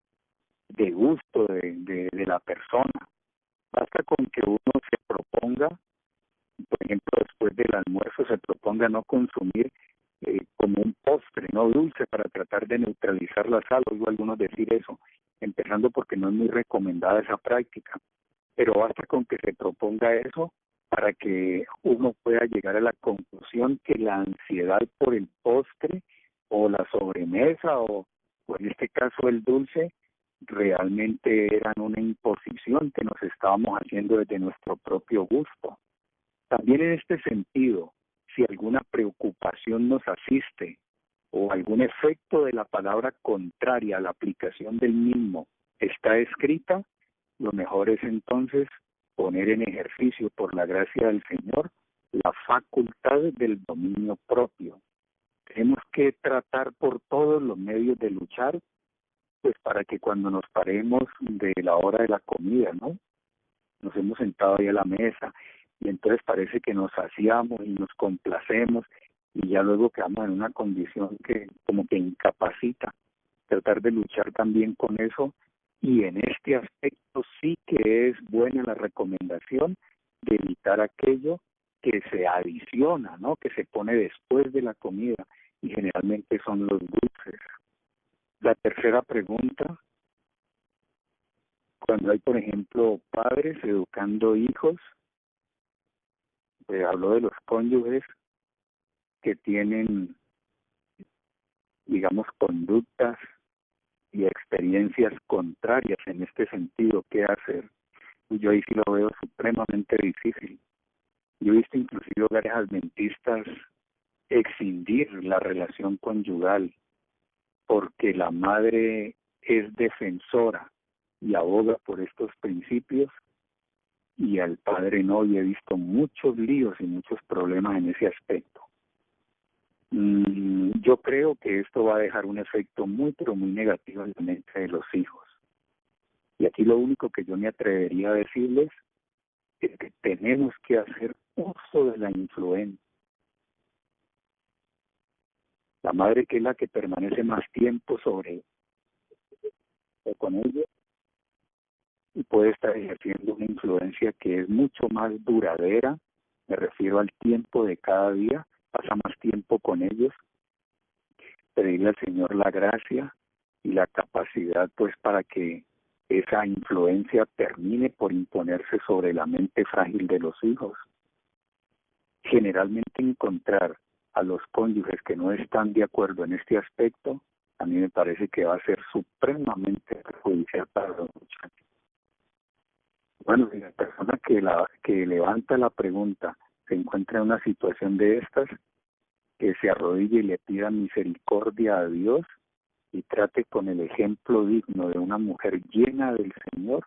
de gusto de la persona. Basta con que uno se proponga, por ejemplo, después del almuerzo se proponga no consumir como un postre, no dulce, para tratar de neutralizar la sal. Oigo a algunos decir eso, empezando porque no es muy recomendada esa práctica, pero basta con que se proponga eso para que uno pueda llegar a la conclusión que la ansiedad por el postre o la sobremesa o en este caso el dulce realmente eran una imposición que nos estábamos haciendo desde nuestro propio gusto. También en este sentido, si alguna preocupación nos asiste o algún efecto de la palabra contraria a la aplicación del mismo está escrita, lo mejor es entonces poner en ejercicio, por la gracia del Señor, la facultad del dominio propio. Tenemos que tratar por todos los medios de luchar, pues para que cuando nos paremos de la hora de la comida, ¿no? Nos hemos sentado ahí a la mesa y entonces parece que nos saciamos y nos complacemos y ya luego quedamos en una condición que como que incapacita. Tratar de luchar también con eso, y en este aspecto sí que es buena la recomendación de evitar aquello que se adiciona, ¿no? Que se pone después de la comida, y generalmente son los dulces. La tercera pregunta: cuando hay, por ejemplo, padres educando hijos, habló de los cónyuges que tienen, digamos, conductas y experiencias contrarias en este sentido, ¿qué hacer? Yo ahí sí lo veo supremamente difícil. Yo he visto inclusive hogares adventistas excindir la relación conyugal porque la madre es defensora y aboga por estos principios y al padre no, y he visto muchos líos y muchos problemas en ese aspecto. Yo creo que esto va a dejar un efecto muy, pero muy negativo en la mente de los hijos. Y aquí lo único que yo me atrevería a decirles es que tenemos que hacer uso de la influencia. La madre, que es la que permanece más tiempo sobre con ellos y puede estar ejerciendo una influencia que es mucho más duradera. Me refiero al tiempo de cada día, pasa más tiempo con ellos. Pedirle al Señor la gracia y la capacidad pues para que esa influencia termine por imponerse sobre la mente frágil de los hijos. Generalmente encontrar a los cónyuges que no están de acuerdo en este aspecto, a mí me parece que va a ser supremamente perjudicial para los muchachos. Bueno, si la persona que levanta la pregunta se encuentra en una situación de estas, que se arrodille y le pida misericordia a Dios y trate con el ejemplo digno de una mujer llena del Señor,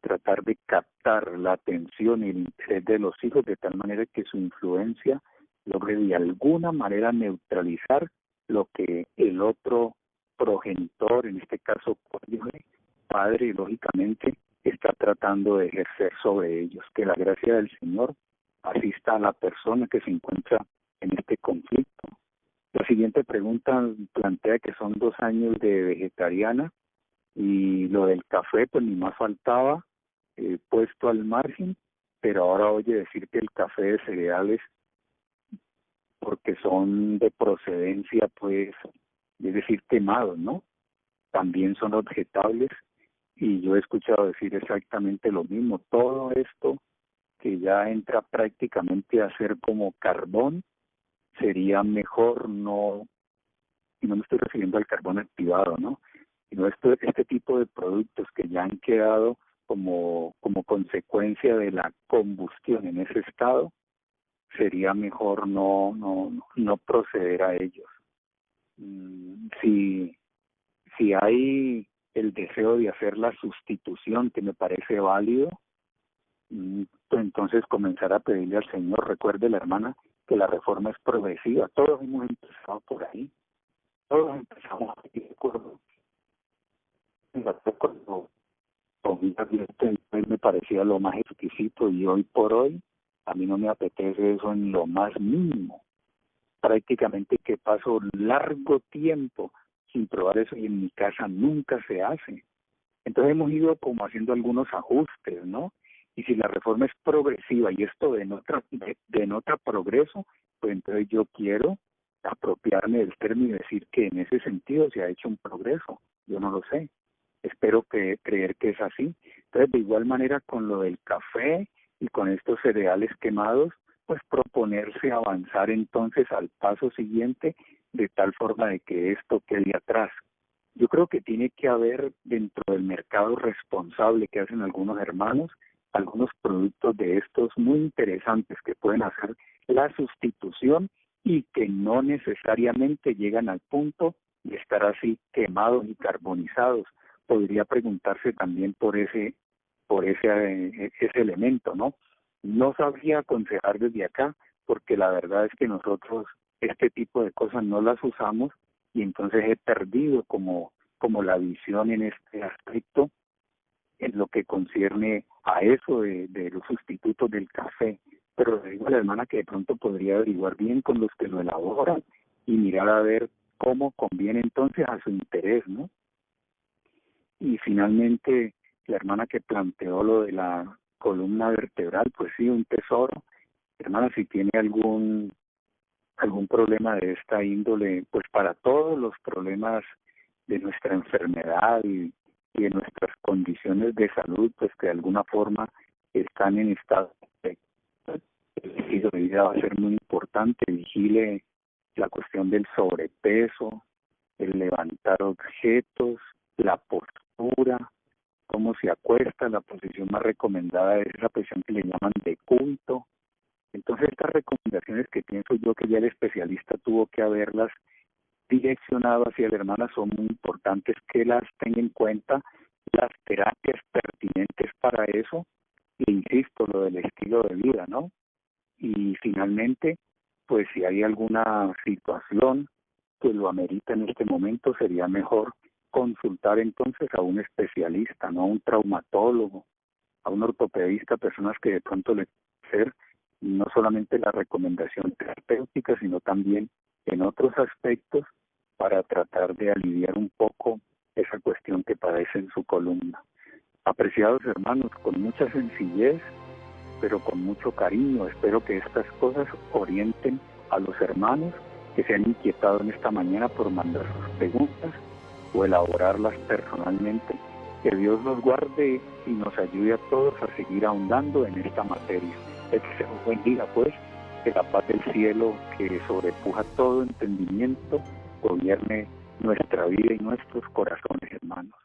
tratar de captar la atención y el interés de los hijos de tal manera que su influencia logre de alguna manera neutralizar lo que el otro progenitor, en este caso cónyuge, padre, lógicamente, está tratando de ejercer sobre ellos. Que la gracia del Señor asista a la persona que se encuentra en este conflicto. La siguiente pregunta plantea que son 2 años de vegetariana y lo del café, pues ni más faltaba, puesto al margen, pero ahora oye decir que el café de cereales, porque son de procedencia, pues, es decir, quemados, ¿no? También son objetables y yo he escuchado decir exactamente lo mismo. Todo esto que ya entra prácticamente a ser como carbón, sería mejor no, y no me estoy refiriendo al carbón activado, ¿no? Sino este tipo de productos que ya han quedado como consecuencia de la combustión en ese estado, sería mejor no proceder a ellos. Si hay el deseo de hacer la sustitución, que me parece válido, pues entonces comenzar a pedirle al Señor. Recuerde la hermana que la reforma es progresiva, todos hemos empezado por ahí, todos empezamos aquí de acuerdo. Cuando comía gluten, pues me parecía lo más exquisito y hoy por hoy a mí no me apetece eso en lo más mínimo. Prácticamente que paso largo tiempo sin probar eso y en mi casa nunca se hace. Entonces hemos ido como haciendo algunos ajustes, ¿no? Y si la reforma es progresiva y esto denota progreso, pues entonces yo quiero apropiarme del término y decir que en ese sentido se ha hecho un progreso. Yo no lo sé. Espero creer que es así. Entonces, de igual manera con lo del café y con estos cereales quemados, pues proponerse avanzar entonces al paso siguiente de tal forma de que esto quede atrás. Yo creo que tiene que haber dentro del mercado responsable que hacen algunos hermanos, algunos productos de estos muy interesantes que pueden hacer la sustitución y que no necesariamente llegan al punto de estar así quemados y carbonizados. Podría preguntarse también por ese elemento, ¿no? No sabría aconsejar desde acá, porque la verdad es que nosotros este tipo de cosas no las usamos y entonces he perdido como la visión en este aspecto en lo que concierne a eso de los sustitutos del café. Pero le digo a la hermana que de pronto podría averiguar bien con los que lo elaboran y mirar a ver cómo conviene entonces a su interés, ¿no? Y finalmente, la hermana que planteó lo de la columna vertebral, pues sí, un tesoro. Hermana, si tiene algún problema de esta índole, pues para todos los problemas de nuestra enfermedad y de nuestras condiciones de salud, pues que de alguna forma están en estado de estilo de vida, va a ser muy importante. Vigile la cuestión del sobrepeso, el levantar objetos, la postura, cómo se acuesta. La posición más recomendada es la posición que le llaman de culto. Entonces estas recomendaciones que pienso yo que ya el especialista tuvo que haberlas direccionado hacia la hermana son muy importantes, que las tenga en cuenta, las terapias pertinentes para eso, e insisto, lo del estilo de vida, ¿no? Y finalmente, pues si hay alguna situación que lo amerita en este momento, sería mejor consultar entonces a un especialista, no a un traumatólogo, a un ortopedista, personas que de pronto le pueden hacer no solamente la recomendación terapéutica, sino también en otros aspectos para tratar de aliviar un poco esa cuestión que padece en su columna. Apreciados hermanos, con mucha sencillez, pero con mucho cariño, espero que estas cosas orienten a los hermanos que se han inquietado en esta mañana por mandar sus preguntas o elaborarlas personalmente. Que Dios nos guarde y nos ayude a todos a seguir ahondando en esta materia. Este sea un buen día, pues, que la paz del cielo, que sobrepuja todo entendimiento, gobierne nuestra vida y nuestros corazones, hermanos.